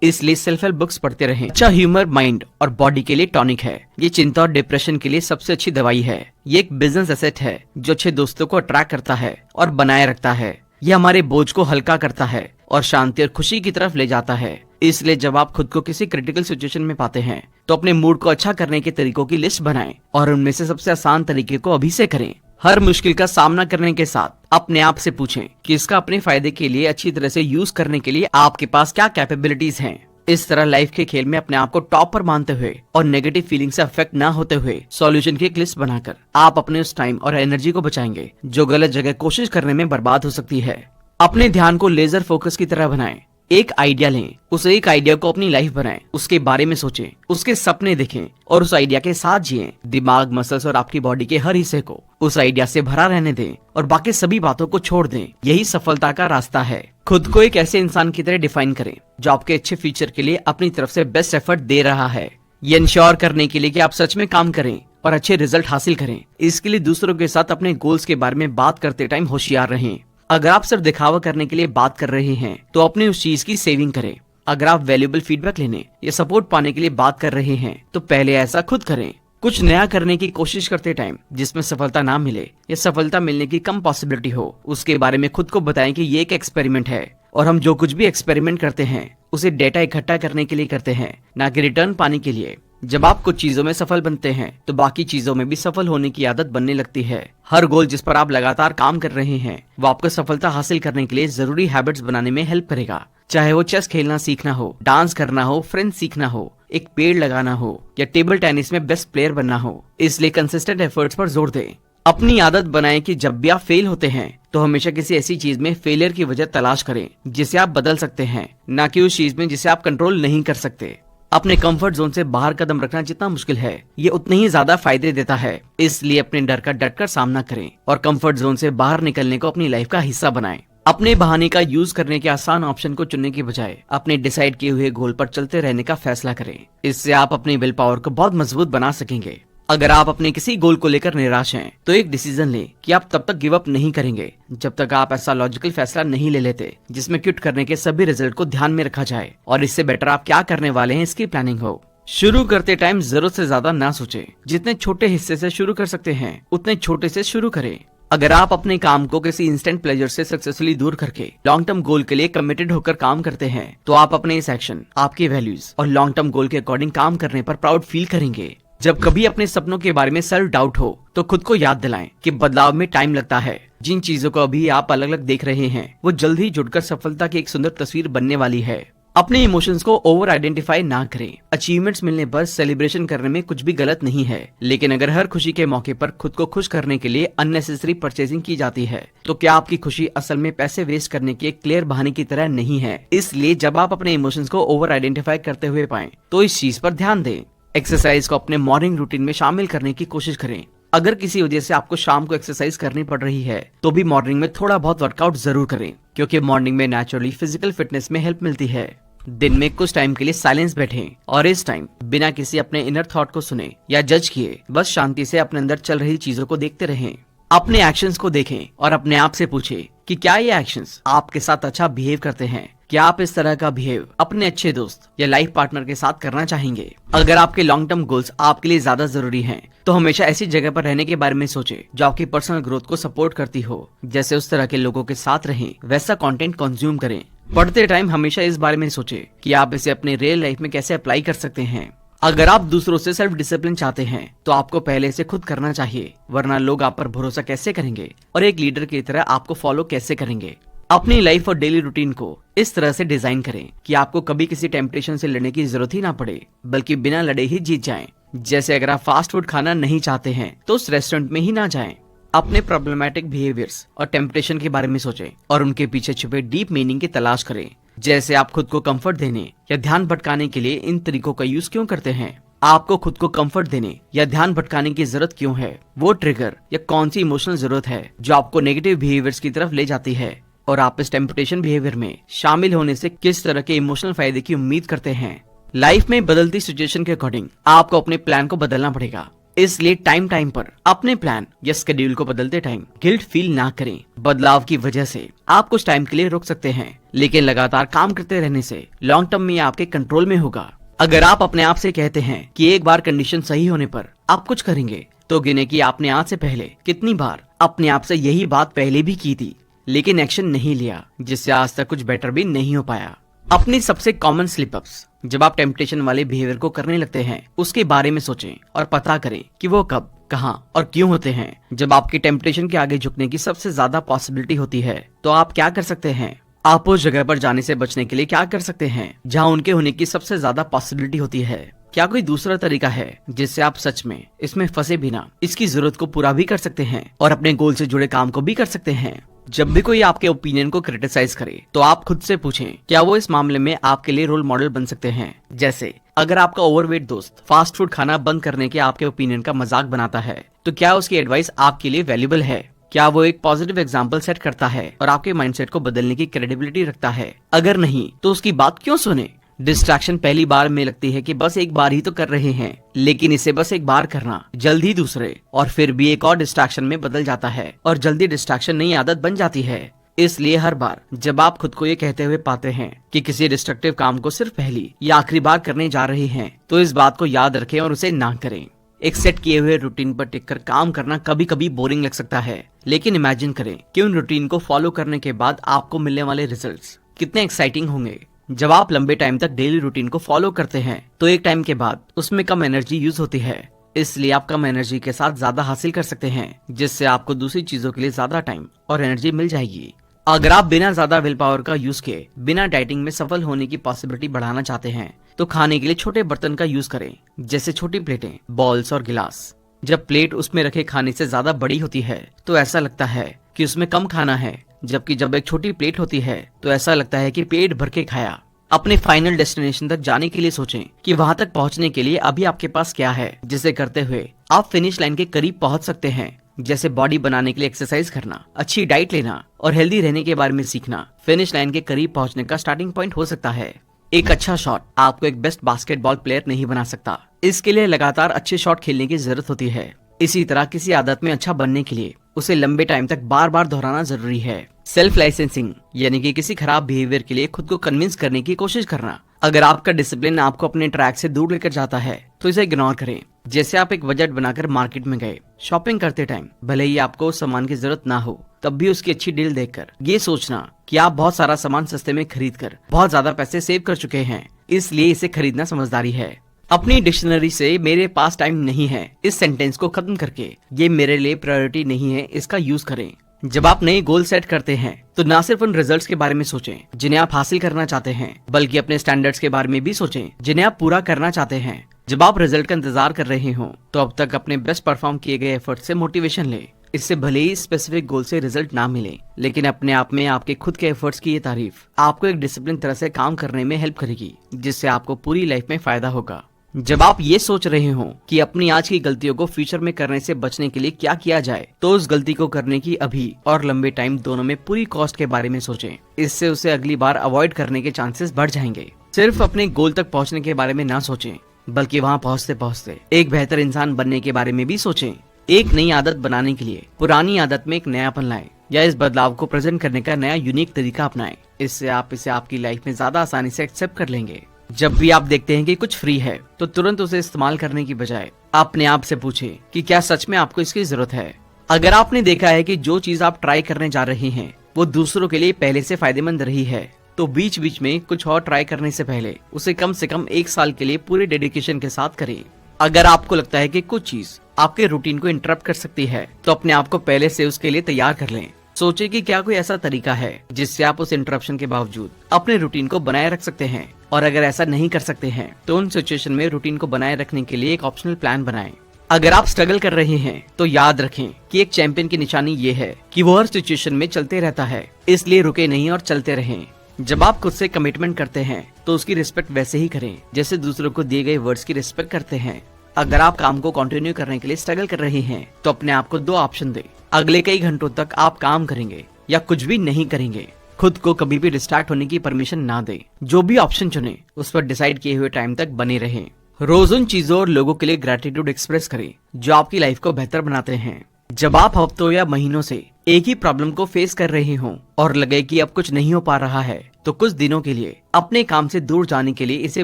इसलिए सेल्फ हेल्प बुक्स पढ़ते रहें। अच्छा ह्यूमर माइंड और बॉडी के लिए टॉनिक है। ये चिंता और डिप्रेशन के लिए सबसे अच्छी दवाई है। ये एक बिजनेस एसेट है जो अच्छे दोस्तों को अट्रैक्ट करता है और बनाए रखता है। यह हमारे बोझ को हल्का करता है और शांति और खुशी की तरफ ले जाता है। इसलिए जब आप खुद को किसी क्रिटिकल सिचुएशन में पाते हैं तो अपने मूड को अच्छा करने के तरीकों की लिस्ट बनाएं और उनमें से सबसे आसान तरीके को अभी से करें। हर मुश्किल का सामना करने के साथ अपने आप से पूछें कि इसका अपने फायदे के लिए अच्छी तरह से यूज करने के लिए आपके पास क्या कैपेबिलिटीज हैं। इस तरह लाइफ के खेल में अपने आप को टॉप पर मानते हुए और नेगेटिव फीलिंग से अफेक्ट ना होते हुए सॉल्यूशन की एक लिस्ट बनाकर आप अपने उस टाइम और एनर्जी को बचाएंगे जो गलत जगह कोशिश करने में बर्बाद हो सकती है। अपने ध्यान को लेजर फोकस की तरह बनाएं। एक आइडिया लें, उस एक आइडिया को अपनी लाइफ बनाएं, उसके बारे में सोचें, उसके सपने देखें और उस आइडिया के साथ जिएं। दिमाग, मसल्स और आपकी बॉडी के हर हिस्से को उस आइडिया से भरा रहने दें और बाकी सभी बातों को छोड़ दें। यही सफलता का रास्ता है। खुद को एक ऐसे इंसान की तरह डिफाइन करें जो आपके अच्छे फ्यूचर के लिए अपनी तरफ से बेस्ट एफर्ट दे रहा है। ये इंश्योर करने के लिए कि आप सच में काम करें और अच्छे रिजल्ट हासिल करें, इसके लिए दूसरों के साथ अपने गोल्स के बारे में बात करते टाइम होशियार रहें। अगर आप सिर्फ दिखावा करने के लिए बात कर रहे हैं तो अपनी उस चीज की सेविंग करें। अगर आप वैल्यूएबल फीडबैक लेने या सपोर्ट पाने के लिए बात कर रहे हैं तो पहले ऐसा खुद करें। कुछ नया करने की कोशिश करते टाइम जिसमें सफलता ना मिले या सफलता मिलने की कम पॉसिबिलिटी हो, उसके बारे में खुद को बताएं कि ये एक एक्सपेरिमेंट है और हम जो कुछ भी एक्सपेरिमेंट करते हैं उसे डेटा इकट्ठा करने के लिए करते हैं, ना कि रिटर्न पाने के लिए। जब आप कुछ चीजों में सफल बनते हैं तो बाकी चीजों में भी सफल होने की आदत बनने लगती है। हर गोल जिस पर आप लगातार काम कर रहे हैं वो आपको सफलता हासिल करने के लिए जरूरी हैबिट्स बनाने में हेल्प करेगा। चाहे वो चेस खेलना सीखना हो, डांस करना हो, फ्रेंच सीखना हो, एक पेड़ लगाना हो या टेबल टेनिस में बेस्ट प्लेयर बनना हो। इसलिए कंसिस्टेंट एफर्ट्स पर जोर दें। अपनी आदत बनाएं कि जब भी आप फेल होते हैं तो हमेशा किसी ऐसी चीज में फेलियर की वजह तलाश करें जिसे आप बदल सकते हैं, ना कि उस चीज में जिसे आप कंट्रोल नहीं कर सकते। अपने कंफर्ट जोन से बाहर कदम रखना जितना मुश्किल है ये उतने ही ज्यादा फायदे देता है। इसलिए अपने डर का डटकर सामना करें और कंफर्ट जोन से बाहर निकलने को अपनी लाइफ का हिस्सा बनाएं। अपने बहाने का यूज करने के आसान ऑप्शन को चुनने के बजाय अपने डिसाइड किए हुए गोल पर चलते रहने का फैसला करें। इससे आप अपनी विल पावर को बहुत मजबूत बना सकेंगे। अगर आप अपने किसी गोल को लेकर निराश हैं तो एक डिसीजन लें कि आप तब तक गिव अप नहीं करेंगे जब तक आप ऐसा लॉजिकल फैसला नहीं ले लेते जिसमें क्विट करने के सभी रिजल्ट को ध्यान में रखा जाए और इससे बेटर आप क्या करने वाले हैं इसकी प्लानिंग हो। शुरू करते टाइम जरूरत से ज्यादा ना सोचें। जितने छोटे हिस्से से शुरू कर सकते हैं उतने छोटे से शुरू करें। अगर आप अपने काम को किसी इंस्टेंट प्लेजर से सक्सेसफुली दूर करके लॉन्ग टर्म गोल के लिए कमिटेड होकर काम करते हैं तो आप अपने इस एक्शन, आपकी वैल्यूज और लॉन्ग टर्म गोल के अकॉर्डिंग काम करने पर प्राउड फील करेंगे। जब कभी अपने सपनों के बारे में सेल्फ डाउट हो तो खुद को याद दिलाएं कि बदलाव में टाइम लगता है। जिन चीजों को अभी आप अलग अलग देख रहे हैं वो जल्द ही जुड़कर सफलता की एक सुंदर तस्वीर बनने वाली है। अपने इमोशंस को ओवर आइडेंटिफाई ना करें। अचीवमेंट्स मिलने पर सेलिब्रेशन करने में कुछ भी गलत नहीं है, लेकिन अगर हर खुशी के मौके पर खुद को खुश करने के लिए अननेसेसरी परचेजिंग की जाती है तो क्या आपकी खुशी असल में पैसे वेस्ट करने के एक क्लियर बहाने की तरह नहीं है। इसलिए जब आप अपने इमोशंस को ओवर आइडेंटिफाई करते हुए पाएं तो इस चीज पर ध्यान दें। एक्सरसाइज को अपने मॉर्निंग रूटीन में शामिल करने की कोशिश करें। अगर किसी वजह से आपको शाम को एक्सरसाइज करनी पड़ रही है तो भी मॉर्निंग में थोड़ा बहुत वर्कआउट जरूर करें, क्योंकि मॉर्निंग में नेचुरली फिजिकल फिटनेस में हेल्प मिलती है। दिन में कुछ टाइम के लिए साइलेंस बैठें और इस टाइम बिना किसी अपने इनर थॉट को सुने या जज किए बस शांति से अपने अंदर चल रही चीजों को देखते रहें। अपने एक्शंस को देखें और अपने आप से पूछें कि क्या ये एक्शंस आपके साथ अच्छा बिहेव करते हैं। क्या आप इस तरह का बिहेव अपने अच्छे दोस्त या लाइफ पार्टनर के साथ करना चाहेंगे। अगर आपके लॉन्ग टर्म गोल्स आपके लिए ज्यादा जरूरी हैं, तो हमेशा ऐसी जगह पर रहने के बारे में सोचें जो आपकी पर्सनल ग्रोथ को सपोर्ट करती हो। जैसे उस तरह के लोगों के साथ रहें, वैसा कंटेंट कंज्यूम करें। पढ़ते टाइम हमेशा इस बारे में सोचें कि आप इसे अपने रियल लाइफ में कैसे अप्लाई कर सकते हैं। अगर आप दूसरों से सेल्फ डिसिप्लिन चाहते हैं तो आपको पहले से खुद करना चाहिए, वरना लोग आप पर भरोसा कैसे करेंगे और एक लीडर की तरह आपको फॉलो कैसे करेंगे। अपनी लाइफ और डेली रूटीन को इस तरह से डिजाइन करें कि आपको कभी किसी टेम्पटेशन से लड़ने की जरूरत ही ना पड़े, बल्कि बिना लड़े ही जीत जाएं। जैसे अगर आप फास्ट फूड खाना नहीं चाहते हैं तो उस रेस्टोरेंट में ही ना जाएं। अपने प्रॉब्लमैटिक बिहेवियर्स और टेम्पटेशन के बारे में सोचें और उनके पीछे छुपे डीप मीनिंग की तलाश करें। जैसे आप खुद को कंफर्ट देने या ध्यान भटकाने के लिए इन तरीकों का यूज क्यों करते हैं। आपको खुद को कंफर्ट देने या ध्यान भटकाने की जरूरत क्यों है। वो ट्रिगर या कौन सी इमोशनल जरूरत है जो आपको नेगेटिव बिहेवियर्स की तरफ ले जाती है, और आप इस टेम्पटेशन बिहेवियर में शामिल होने से किस तरह के इमोशनल फायदे की उम्मीद करते हैं। लाइफ में बदलती सिचुएशन के अकॉर्डिंग आपको अपने प्लान को बदलना पड़ेगा। इसलिए टाइम पर अपने प्लान या शेड्यूल को बदलते टाइम गिल्ट फील ना करें। बदलाव की वजह से आप कुछ टाइम के लिए रुक सकते हैं, लेकिन लगातार काम करते रहने से लॉन्ग टर्म में आपके कंट्रोल में होगा। अगर आप अपने आप से कहते हैं कि एक बार कंडीशन सही होने पर आप कुछ करेंगे, तो गिने कि आपने आज से पहले कितनी बार अपने आप से यही बात पहले भी की थी। लेकिन एक्शन नहीं लिया, जिससे आज तक कुछ बेटर भी नहीं हो पाया। अपनी सबसे कॉमन स्लिप अप्स, जब आप टेम्पटेशन वाले बिहेवियर को करने लगते हैं, उसके बारे में सोचें और पता करें कि वो कब, कहां और क्यों होते हैं। जब आपकी टेम्पटेशन के आगे झुकने की सबसे ज्यादा पॉसिबिलिटी होती है, तो आप क्या कर सकते हैं? आप उस जगह पर जाने से बचने के लिए क्या कर सकते हैं जहां उनके होने की सबसे ज्यादा पॉसिबिलिटी होती है? क्या कोई दूसरा तरीका है जिससे आप सच में इसमें फंसे बिना इसकी जरूरत को पूरा भी कर सकते हैं और अपने गोल से जुड़े काम को भी कर सकते हैं? जब भी कोई आपके ओपिनियन को क्रिटिसाइज करे, तो आप खुद से पूछें, क्या वो इस मामले में आपके लिए रोल मॉडल बन सकते हैं? जैसे अगर आपका ओवरवेट दोस्त फास्ट फूड खाना बंद करने के आपके ओपिनियन का मजाक बनाता है, तो क्या उसकी एडवाइस आपके लिए वैल्यूएबल है? क्या वो एक पॉजिटिव एग्जाम्पल सेट करता है और आपके माइंडसेट को बदलने की क्रेडिबिलिटी रखता है? अगर नहीं, तो उसकी बात क्यों सुने? डिस्ट्रैक्शन पहली बार में लगती है कि बस एक बार ही तो कर रहे हैं, लेकिन इसे बस एक बार करना जल्दी दूसरे और फिर भी एक और डिस्ट्रैक्शन में बदल जाता है और जल्दी डिस्ट्रैक्शन नई आदत बन जाती है। इसलिए हर बार जब आप खुद को ये कहते हुए पाते हैं कि किसी डिस्ट्रक्टिव काम को सिर्फ पहली या आखिरी बार करने जा रहे हैं, तो इस बात को याद रखें और उसे ना करें। एक सेट किए हुए रूटीन पर टिककर काम करना कभी कभी बोरिंग लग सकता है, लेकिन इमेजिन करें कि उन रूटीन को फॉलो करने के बाद आपको मिलने वाले रिजल्ट्स कितने एक्साइटिंग होंगे। जब आप लंबे टाइम तक डेली रूटीन को फॉलो करते हैं, तो एक टाइम के बाद उसमें कम एनर्जी यूज होती है, इसलिए आप कम एनर्जी के साथ ज्यादा हासिल कर सकते हैं, जिससे आपको दूसरी चीजों के लिए ज्यादा टाइम और एनर्जी मिल जाएगी। अगर आप बिना ज्यादा विल पावर का यूज किए बिना डाइटिंग में सफल होने की पॉसिबिलिटी बढ़ाना चाहते हैं, तो खाने के लिए छोटे बर्तन का यूज करें, जैसे छोटी प्लेटें, बॉल्स और गिलास। जब प्लेट उसमें रखे खाने से ज्यादा बड़ी होती है, तो ऐसा लगता है कि उसमें कम खाना है, जबकि जब एक छोटी प्लेट होती है, तो ऐसा लगता है कि पेट भर के खाया। अपने फाइनल डेस्टिनेशन तक जाने के लिए सोचें कि वहां तक पहुंचने के लिए अभी आपके पास क्या है, जिसे करते हुए आप फिनिश लाइन के करीब पहुंच सकते हैं। जैसे बॉडी बनाने के लिए एक्सरसाइज करना, अच्छी डाइट लेना और हेल्दी रहने के बारे में सीखना फिनिश लाइन के करीब पहुंचने का स्टार्टिंग पॉइंट हो सकता है। एक अच्छा शॉट आपको एक बेस्ट बास्केटबॉल प्लेयर नहीं बना सकता, इसके लिए लगातार अच्छे शॉट खेलने की जरूरत होती है। इसी तरह किसी आदत में अच्छा बनने के लिए उसे लंबे टाइम तक बार बार दोहराना जरूरी है। सेल्फ लाइसेंसिंग यानी कि किसी खराब बिहेवियर के लिए खुद को कन्विंस करने की कोशिश करना। अगर आपका डिसिप्लिन आपको अपने ट्रैक से दूर लेकर जाता है, तो इसे इग्नोर करें। जैसे आप एक बजट बनाकर मार्केट में गए, शॉपिंग करते टाइम भले ही आपको उस सामान की जरूरत ना हो, तब भी उसकी अच्छी डील देखकर ये सोचना कि आप बहुत सारा सामान सस्ते में खरीद कर बहुत ज्यादा पैसे सेव कर चुके हैं, इसलिए इसे खरीदना समझदारी है। अपनी डिक्शनरी से मेरे पास टाइम नहीं है इस सेंटेंस को खत्म करके ये मेरे लिए प्रायोरिटी नहीं है इसका यूज करें। जब आप नए गोल सेट करते हैं, तो न सिर्फ उन रिजल्ट्स के बारे में सोचें जिन्हें आप हासिल करना चाहते हैं, बल्कि अपने स्टैंडर्ड्स के बारे में भी सोचें जिन्हें आप पूरा करना चाहते हैं। जब आप रिजल्ट का इंतजार कर रहे हो, तो अब तक अपने बेस्ट परफॉर्म किए गए एफर्ट से मोटिवेशन ले। इससे भले ही स्पेसिफिक गोल से रिजल्ट ना मिले, लेकिन अपने आप में आपके खुद के एफर्ट्स की ये तारीफ आपको एक डिसिप्लिन तरह से काम करने में हेल्प करेगी, जिससे आपको पूरी लाइफ में फायदा होगा। जब आप ये सोच रहे हो कि अपनी आज की गलतियों को फ्यूचर में करने से बचने के लिए क्या किया जाए, तो उस गलती को करने की अभी और लंबे टाइम दोनों में पूरी कॉस्ट के बारे में सोचें। इससे उसे अगली बार अवॉइड करने के चांसेस बढ़ जाएंगे। सिर्फ अपने गोल तक पहुंचने के बारे में ना सोचें, बल्कि वहां पहुंचते पहुंचते एक बेहतर इंसान बनने के बारे में भी सोचें। एक नई आदत बनाने के लिए पुरानी आदत में एक नयापन लाएं, या इस बदलाव को प्रेजेंट करने का नया यूनिक तरीका अपनाएं। इससे आप इसे आपकी लाइफ में ज्यादा आसानी से एक्सेप्ट कर लेंगे। जब भी आप देखते हैं कि कुछ फ्री है, तो तुरंत उसे इस्तेमाल करने की बजाय अपने आप से पूछें कि क्या सच में आपको इसकी जरूरत है। अगर आपने देखा है कि जो चीज आप ट्राई करने जा रहे हैं वो दूसरों के लिए पहले से फायदेमंद रही है, तो बीच बीच में कुछ और ट्राई करने से पहले उसे कम से कम 1 साल के लिए पूरे डेडिकेशन के साथ करें। अगर आपको लगता है कि कुछ चीज आपके रूटीन को इंटरप्ट कर सकती है, तो अपने आप को पहले से उसके लिए तैयार कर लें। सोचे कि क्या कोई ऐसा तरीका है जिससे आप उस इंटरप्शन के बावजूद अपने रूटीन को बनाए रख सकते हैं, और अगर ऐसा नहीं कर सकते हैं, तो उन सिचुएशन में रूटीन को बनाए रखने के लिए एक ऑप्शनल प्लान बनाएं। अगर आप स्ट्रगल कर रहे हैं, तो याद रखें कि एक चैंपियन की निशानी ये है कि वो हर सिचुएशन में चलते रहता है, इसलिए रुके नहीं और चलते रहें। जब आप खुद से कमिटमेंट करते हैं, तो उसकी रिस्पेक्ट वैसे ही करें जैसे दूसरों को दिए गए वर्ड्स की रिस्पेक्ट करते हैं। अगर आप काम को कंटिन्यू करने के लिए स्ट्रगल कर रहे हैं, तो अपने आप को 2 ऑप्शन दें। अगले कई घंटों तक आप काम करेंगे या कुछ भी नहीं करेंगे। खुद को कभी भी डिस्ट्रैक्ट होने की परमिशन ना दें। जो भी ऑप्शन चुने, उस पर डिसाइड किए हुए टाइम तक बने रहें। रोज उन चीजों और लोगों के लिए ग्रेटिट्यूड एक्सप्रेस करें जो आपकी लाइफ को बेहतर बनाते हैं। जब आप हफ्तों या महीनों से एक ही प्रॉब्लम को फेस कर रहे हो और लगे कि अब कुछ नहीं हो पा रहा है, तो कुछ दिनों के लिए अपने काम से दूर जाने के लिए इसे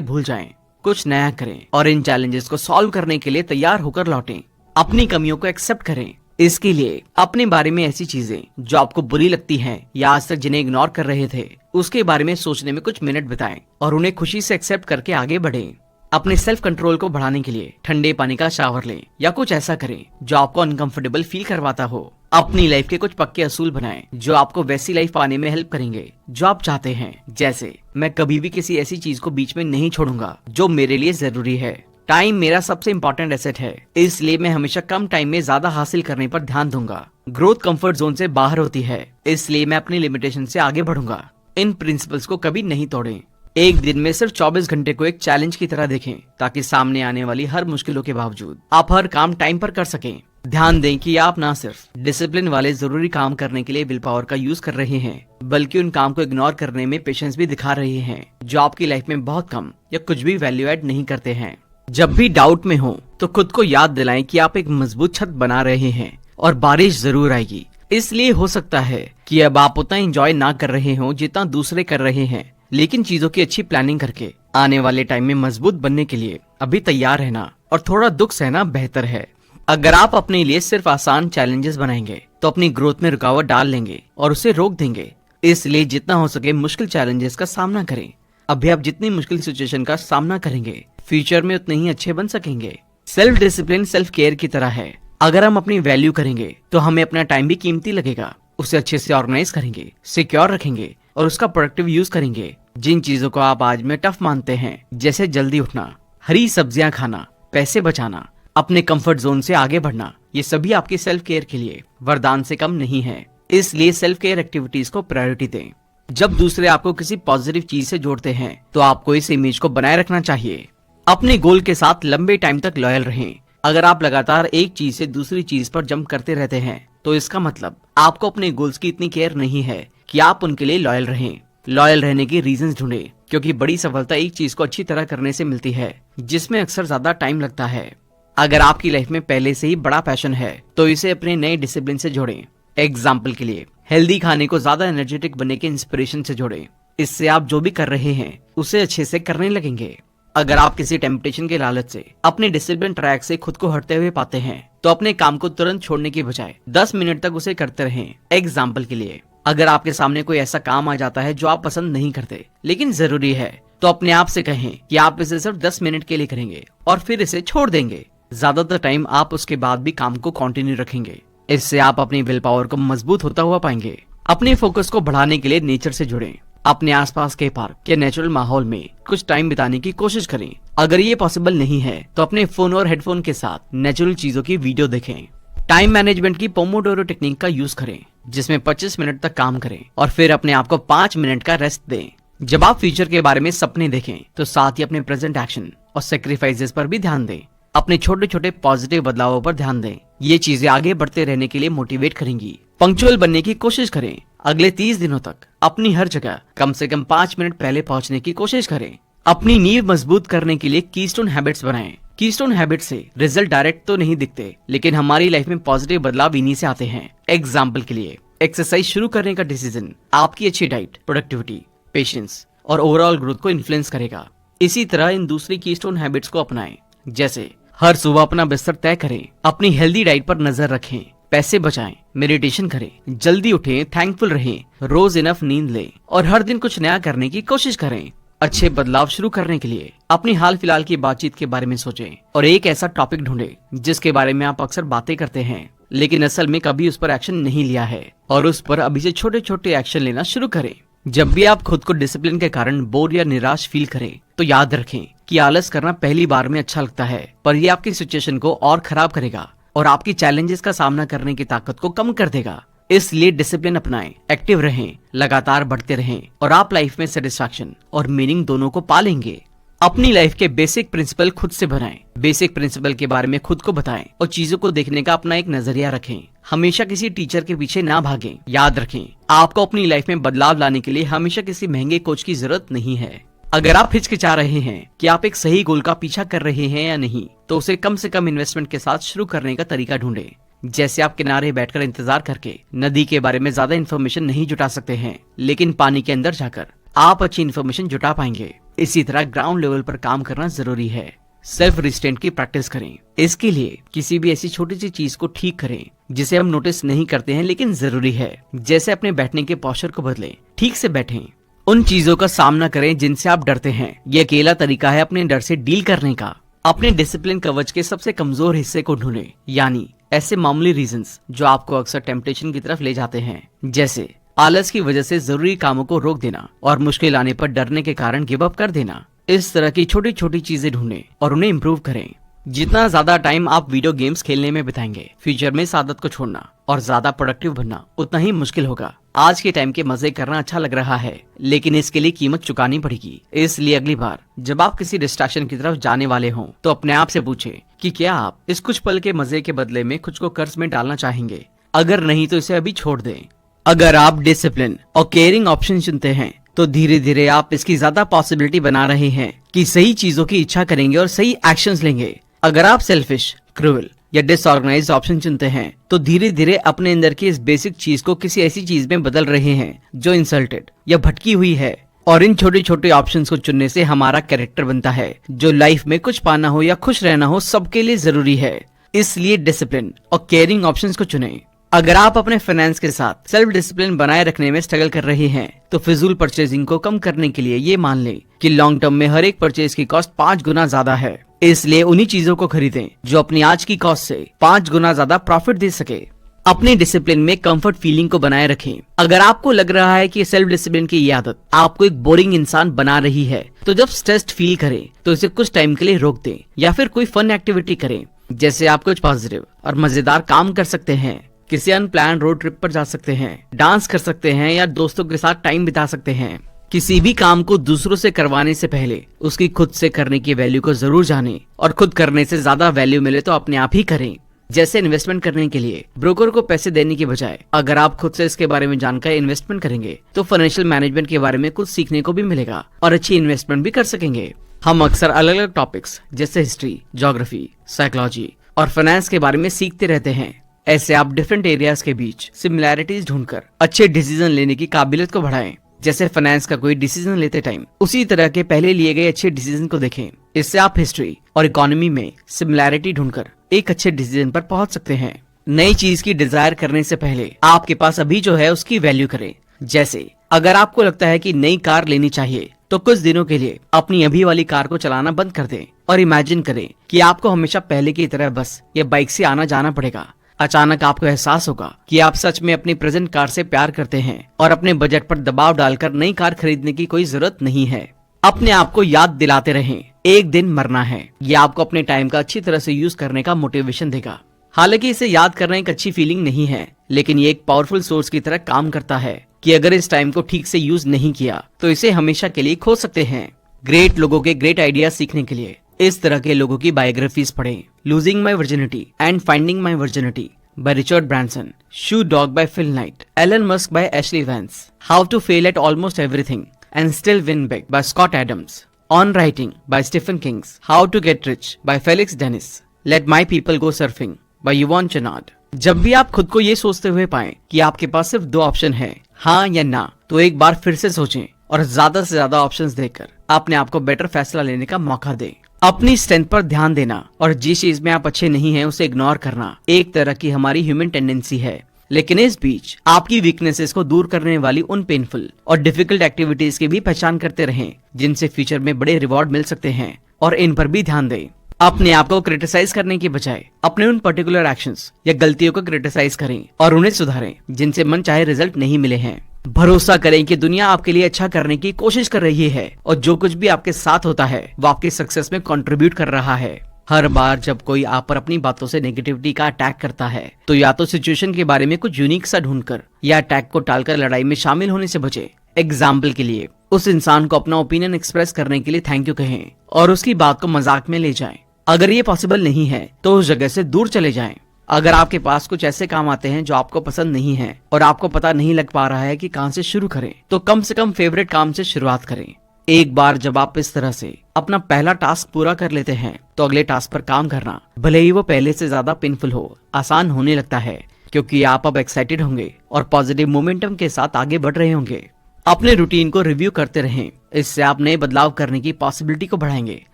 भूल जाएं। कुछ नया करें और इन चैलेंजेस को सॉल्व करने के लिए तैयार होकर लौटें। अपनी कमियों को एक्सेप्ट करें, इसके लिए अपने बारे में ऐसी चीजें जो आपको बुरी लगती हैं या आज तक जिन्हें इग्नोर कर रहे थे, उसके बारे में सोचने में कुछ मिनट बिताएं और उन्हें खुशी से एक्सेप्ट करके आगे बढ़ें। अपने सेल्फ कंट्रोल को बढ़ाने के लिए ठंडे पानी का शावर लें या कुछ ऐसा करें जो आपको अनकंफर्टेबल फील करवाता हो। अपनी लाइफ के कुछ पक्के असूल बनाएं जो आपको वैसी लाइफ पाने में हेल्प करेंगे जो आप चाहते हैं। जैसे, मैं कभी भी किसी ऐसी चीज को बीच में नहीं छोड़ूंगा जो मेरे लिए जरूरी है। टाइम मेरा सबसे इम्पोर्टेंट एसेट है, इसलिए मैं हमेशा कम टाइम में ज्यादा हासिल करने पर ध्यान दूंगा। ग्रोथ कंफर्ट जोन से बाहर होती है, इसलिए मैं अपनी लिमिटेशन से आगे बढ़ूंगा। इन प्रिंसिपल्स को कभी नहीं तोड़ें। एक दिन में सिर्फ 24 घंटे को एक चैलेंज की तरह देखें ताकि सामने आने वाली हर मुश्किलों के बावजूद आप हर काम टाइम पर कर सकें। ध्यान दें कि आप ना सिर्फ डिसिप्लिन वाले जरूरी काम करने के लिए विल पावर का यूज कर रहे हैं, बल्कि उन काम को इग्नोर करने में पेशेंस भी दिखा रहे हैं जो आपकी लाइफ में बहुत कम या कुछ भी वैल्यू एड नहीं करते हैं। जब भी डाउट में हो तो खुद को याद दिलाएं कि आप एक मजबूत छत बना रहे हैं और बारिश जरूर आएगी। इसलिए हो सकता है कि अब आप उतना एंजॉय ना कर रहे हो जितना दूसरे कर रहे हैं, लेकिन चीजों की अच्छी प्लानिंग करके आने वाले टाइम में मजबूत बनने के लिए अभी तैयार रहना और थोड़ा दुख सहना बेहतर है। अगर आप अपने लिए सिर्फ आसान चैलेंजेस बनाएंगे तो अपनी ग्रोथ में रुकावट डाल लेंगे और उसे रोक देंगे। इसलिए जितना हो सके मुश्किल चैलेंजेस का सामना करें। अभी आप जितनी मुश्किल सिचुएशन का सामना करेंगे, फ्यूचर में उतने ही अच्छे बन सकेंगे। सेल्फ डिसिप्लिन सेल्फ केयर की तरह है। अगर हम अपनी वैल्यू करेंगे तो हमें अपना टाइम भी कीमती लगेगा। उसे अच्छे से ऑर्गेनाइज करेंगे, सिक्योर रखेंगे और उसका प्रोडक्टिव यूज करेंगे। जिन चीजों को आप आज में टफ मानते हैं, जैसे जल्दी उठना, हरी सब्जियां खाना, पैसे बचाना, अपने कंफर्ट जोन से आगे बढ़ना, ये सभी आपकी सेल्फ केयर के लिए वरदान से कम नहीं है। इसलिए सेल्फ केयर एक्टिविटीज को प्रायोरिटी दें। जब दूसरे आपको किसी पॉजिटिव चीज से जोड़ते हैं तो आपको इस इमेज को बनाए रखना चाहिए। अपने गोल के साथ लंबे टाइम तक लॉयल रहें। अगर आप लगातार एक चीज से दूसरी चीज पर जंप करते रहते हैं तो इसका मतलब आपको अपने गोल्स की इतनी केयर नहीं है कि आप उनके लिए लॉयल रहें। लॉयल रहने की रीजंस ढूंढें, क्योंकि बड़ी सफलता एक चीज को अच्छी तरह करने से मिलती है जिसमें अक्सर ज्यादा टाइम लगता है। अगर आपकी लाइफ में पहले से ही बड़ा पैशन है तो इसे अपने नए डिसिप्लिन से जोड़ें। एग्जाम्पल के लिए, हेल्दी खाने को ज्यादा एनर्जेटिक बनने के इंस्पिरेशन से जोड़ें। इससे आप जो भी कर रहे हैं उसे अच्छे से करने लगेंगे। अगर आप किसी टेम्पटेशन के लालच से अपने डिसिप्लिन ट्रैक से खुद को हटते हुए पाते हैं तो अपने काम को तुरंत छोड़ने की बजाय 10 मिनट तक उसे करते रहें। एग्जाम्पल के लिए, अगर आपके सामने कोई ऐसा काम आ जाता है जो आप पसंद नहीं करते लेकिन जरूरी है, तो अपने आप से कहें कि आप इसे सिर्फ 10 मिनट के लिए करेंगे और फिर इसे छोड़ देंगे। ज्यादातर टाइम आप उसके बाद भी काम को कंटिन्यू रखेंगे। इससे आप अपनी विल पावर को मजबूत होता हुआ पाएंगे। अपने फोकस को बढ़ाने के लिए नेचर से जुड़ें। अपने आसपास के पार्क या नेचुरल माहौल में कुछ टाइम बिताने की कोशिश करें। अगर ये पॉसिबल नहीं है तो अपने फोन और हेडफोन के साथ नेचुरल चीजों की वीडियो देखें। टाइम मैनेजमेंट की पोमोडोरो टेक्निक का यूज करें, जिसमें 25 मिनट तक काम करें और फिर अपने आप को 5 मिनट का रेस्ट दें। जब आप फ्यूचर के बारे में सपने देखें तो साथ ही अपने प्रेजेंट एक्शन और सेक्रीफाइसेस पर भी ध्यान दें। अपने छोटे छोटे पॉजिटिव बदलावों पर ध्यान दें। ये चीजें आगे बढ़ते रहने के लिए मोटिवेट करेंगी। पंक्चुअल बनने की कोशिश करें। अगले 30 दिनों तक अपनी हर जगह कम से कम 5 मिनट पहले पहुंचने की कोशिश करें। अपनी नींव मजबूत करने के लिए कीस्टोन हैबिट्स बनाएं। कीस्टोन हैबिट से रिजल्ट डायरेक्ट तो नहीं दिखते, लेकिन हमारी लाइफ में पॉजिटिव बदलाव इन्हीं से आते हैं। एग्जाम्पल के लिए, एक्सरसाइज शुरू करने का डिसीजन आपकी अच्छी डाइट, प्रोडक्टिविटी, पेशेंस और ओवरऑल ग्रोथ को इन्फ्लुएंस करेगा। इसी तरह इन दूसरी कीस्टोन हैबिट्स को अपनाएं, जैसे हर सुबह अपना बिस्तर तय करें, अपनी हेल्दी डाइट पर नजर रखें, पैसे बचाएं, मेडिटेशन करें, जल्दी उठें, थैंकफुल रहें, रोज इनफ नींद लें और हर दिन कुछ नया करने की कोशिश करें। अच्छे बदलाव शुरू करने के लिए अपनी हाल फिलहाल की बातचीत के बारे में सोचें और एक ऐसा टॉपिक ढूंढें जिसके बारे में आप अक्सर बातें करते हैं लेकिन असल में कभी उस पर एक्शन नहीं लिया है, और उस पर अभी से छोटे छोटे एक्शन लेना शुरू करें। जब भी आप खुद को डिसिप्लिन के कारण बोर या निराश फील करें तो याद रखें कि आलस करना पहली बार में अच्छा लगता है, पर यह आपकी सिचुएशन को और खराब करेगा और आपकी चैलेंजेस का सामना करने की ताकत को कम कर देगा। इसलिए डिसिप्लिन अपनाएं, एक्टिव रहें, लगातार बढ़ते रहें और आप लाइफ में सेटिस्फैक्शन और मीनिंग दोनों को पा लेंगे। अपनी लाइफ के बेसिक प्रिंसिपल खुद से बनाएं। बेसिक प्रिंसिपल के बारे में खुद को बताएं और चीजों को देखने का अपना एक नजरिया रखें। हमेशा किसी टीचर के पीछे ना भागें। याद रखें, आपको अपनी लाइफ में बदलाव लाने के लिए हमेशा किसी महंगे कोच की जरूरत नहीं है। अगर आप हिचकिचा रहे हैं कि आप एक सही गोल का पीछा कर रहे हैं या नहीं, तो उसे कम से कम इन्वेस्टमेंट के साथ शुरू करने का तरीका ढूंढें। जैसे आप किनारे बैठकर इंतजार करके नदी के बारे में ज्यादा इन्फॉर्मेशन नहीं जुटा सकते हैं, लेकिन पानी के अंदर जाकर आप अच्छी इन्फॉर्मेशन जुटा पाएंगे। इसी तरह ग्राउंड लेवल पर काम करना जरूरी है। सेल्फ रिस्ट्रेंट की प्रैक्टिस करें। इसके लिए किसी भी ऐसी छोटी सी चीज को ठीक करें जिसे हम नोटिस नहीं करते हैं लेकिन जरूरी है, जैसे अपने बैठने के पोस्चर को बदलें, ठीक से बैठें। उन चीजों का सामना करें जिनसे आप डरते हैं। ये अकेला तरीका है अपने डर से डील करने का। अपने डिसिप्लिन कवच के सबसे कमजोर हिस्से को ढूंढें, यानी ऐसे मामूली रीजंस जो आपको अक्सर टेम्पटेशन की तरफ ले जाते हैं, जैसे आलस की वजह से जरूरी कामों को रोक देना और मुश्किल आने पर डरने के कारण गिव अप कर देना। इस तरह की छोटी छोटी चीजें ढूंढें और उन्हें इम्प्रूव करें। जितना ज्यादा टाइम आप वीडियो गेम्स खेलने में बिताएंगे, फ्यूचर में इस आदत को छोड़ना और ज्यादा प्रोडक्टिव बनना उतना ही मुश्किल होगा। आज के टाइम के मजे करना अच्छा लग रहा है, लेकिन इसके लिए कीमत चुकानी पड़ेगी। इसलिए अगली बार जब आप किसी डिस्ट्रैक्शन की तरफ जाने वाले हों, तो अपने आप से पूछें कि क्या आप इस कुछ पल के मजे के बदले में कुछ को कर्ज में डालना चाहेंगे। अगर नहीं तो इसे अभी छोड़ दें। अगर आप डिसिप्लिन और केयरिंग ऑप्शन चुनते हैं, तो धीरे धीरे आप इसकी ज्यादा पॉसिबिलिटी बना रहे हैं कि सही चीजों की इच्छा करेंगे और सही एक्शंस लेंगे। अगर आप सेल्फिश, क्रूअल या डिसऑर्गेनाइज्ड ऑप्शन चुनते हैं, तो धीरे धीरे अपने अंदर की इस बेसिक चीज को किसी ऐसी चीज में बदल रहे हैं जो इंसल्टेड या भटकी हुई है। और इन छोटे छोटे ऑप्शंस को चुनने से हमारा कैरेक्टर बनता है, जो लाइफ में कुछ पाना हो या खुश रहना हो, सबके लिए जरूरी है। इसलिए डिसिप्लिन और केयरिंग ऑप्शंस को चुनें। अगर आप अपने फाइनेंस के साथ सेल्फ डिसिप्लिन बनाए रखने में स्ट्रगल कर रहे हैं, तो फिजूल परचेजिंग को कम करने के लिए ये मान लें कि लॉन्ग टर्म में हर एक परचेज की कॉस्ट 5 गुना ज्यादा है। इसलिए उन्हीं चीजों को खरीदें जो अपनी आज की कॉस्ट से 5 गुना ज्यादा प्रॉफिट दे सके। अपने डिसिप्लिन में कंफर्ट फीलिंग को बनाए रखें। अगर आपको लग रहा है कि सेल्फ डिसिप्लिन की ये आदत आपको एक बोरिंग इंसान बना रही है, तो जब स्ट्रेस्ड फील करें तो इसे कुछ टाइम के लिए रोक दें या फिर कोई फन एक्टिविटी करें। जैसे आप कुछ पॉजिटिव और मजेदार काम कर सकते हैं, किसी अनप्लान रोड ट्रिप पर जा सकते हैं, डांस कर सकते हैं या दोस्तों के साथ टाइम बिता सकते हैं। किसी भी काम को दूसरों से करवाने से पहले उसकी खुद से करने की वैल्यू को जरूर जानें, और खुद करने से ज्यादा वैल्यू मिले तो अपने आप ही करें। जैसे इन्वेस्टमेंट करने के लिए ब्रोकर को पैसे देने की बजाय अगर आप खुद से इसके बारे में जानकर इन्वेस्टमेंट करेंगे, तो फाइनेंशियल मैनेजमेंट के बारे में कुछ सीखने को भी मिलेगा और अच्छी इन्वेस्टमेंट भी कर सकेंगे। हम अक्सर अलग अलग टॉपिक्स जैसे हिस्ट्री, ज्योग्राफी, साइकोलॉजी और फाइनेंस के बारे में सीखते रहते हैं। ऐसे आप डिफरेंट एरियाज के बीच सिमिलैरिटीज ढूंढकर अच्छे डिसीजन लेने की काबिलियत को बढ़ाएं। जैसे फाइनेंस का कोई डिसीजन लेते टाइम उसी तरह के पहले लिए गए अच्छे डिसीजन को देखें। इससे आप हिस्ट्री और इकोनॉमी में सिमिलैरिटी ढूंढकर एक अच्छे डिसीजन पर पहुंच सकते हैं। नई चीज की डिजायर करने से पहले आपके पास अभी जो है उसकी वैल्यू करें। जैसे अगर आपको लगता है कि नई कार लेनी चाहिए, तो कुछ दिनों के लिए अपनी अभी वाली कार को चलाना बंद कर दें और इमेजिन करें कि आपको हमेशा पहले की तरह बस या बाइक से आना जाना पड़ेगा। अचानक आपको एहसास होगा कि आप सच में अपनी प्रेजेंट कार से प्यार करते हैं और अपने बजट पर दबाव डालकर नई कार खरीदने की कोई जरूरत नहीं है। अपने आप को याद दिलाते रहें, एक दिन मरना है। ये आपको अपने टाइम का अच्छी तरह से यूज करने का मोटिवेशन देगा। हालांकि इसे याद करना एक अच्छी फीलिंग नहीं है, लेकिन ये एक पावरफुल सोर्स की तरह काम करता है कि अगर इस टाइम को ठीक से यूज नहीं किया तो इसे हमेशा के लिए खो सकते हैं। ग्रेट लोगों के ग्रेट आइडियाज सीखने के लिए इस तरह के लोगों की बायोग्राफीज पढ़ें। Losing my virginity and finding my virginity by Richard Branson, Shoe Dog by Phil Knight, Elon Musk by Ashley Vance, How to Fail at Almost Everything and Still Win Big by Scott Adams, On Writing by Stephen King, How to Get Rich by Felix Dennis, Let My People Go Surfing by Yvonne Chouinard। जब भी आप खुद को ये सोचते हुए पाएं कि आपके पास सिर्फ 2 ऑप्शन है, हाँ या ना, तो एक बार फिर से सोचें और ज्यादा से ज्यादा ऑप्शंस देकर अपने आप को बेटर फैसला लेने का मौका दें। अपनी स्ट्रेंथ पर ध्यान देना और जिस चीज में आप अच्छे नहीं हैं उसे इग्नोर करना एक तरह की हमारी ह्यूमन टेंडेंसी है। लेकिन इस बीच आपकी वीकनेसेस को दूर करने वाली उन पेनफुल और डिफिकल्ट एक्टिविटीज की भी पहचान करते रहें, जिनसे फ्यूचर में बड़े रिवॉर्ड मिल सकते हैं, और इन पर भी ध्यान दें। अपने आप को क्रिटिसाइज करने के बजाय अपने उन पर्टिकुलर एक्शंस या गलतियों को क्रिटिसाइज करें और उन्हें सुधारें जिनसे मन चाहे रिजल्ट नहीं मिले हैं। भरोसा करें कि दुनिया आपके लिए अच्छा करने की कोशिश कर रही है, और जो कुछ भी आपके साथ होता है वो आपके सक्सेस में कंट्रीब्यूट कर रहा है। हर बार जब कोई आप पर अपनी बातों से नेगेटिविटी का अटैक करता है, तो या तो सिचुएशन के बारे में कुछ यूनिक सा ढूंढकर या अटैक को टालकर लड़ाई में शामिल होने से बचे। एग्जाम्पल के लिए उस इंसान को अपना ओपिनियन एक्सप्रेस करने के लिए थैंक यू कहें और उसकी बात को मजाक में ले जाएं। अगर ये पॉसिबल नहीं है तो उस जगह से दूर चले जाएं। अगर आपके पास कुछ ऐसे काम आते हैं जो आपको पसंद नहीं है और आपको पता नहीं लग पा रहा है कि कहां से शुरू करें, तो कम से कम फेवरेट काम से शुरुआत करें। एक बार जब आप इस तरह से अपना पहला टास्क पूरा कर लेते हैं, तो अगले टास्क पर काम करना भले ही वो पहले से ज्यादा पेनफुल हो, आसान होने लगता है, क्योंकि आप अब एक्साइटेड होंगे और पॉजिटिव मोमेंटम के साथ आगे बढ़ रहे होंगे। अपने रूटीन को रिव्यू करते रहें, इससे आप नए बदलाव करने की पॉसिबिलिटी को बढ़ाएंगे।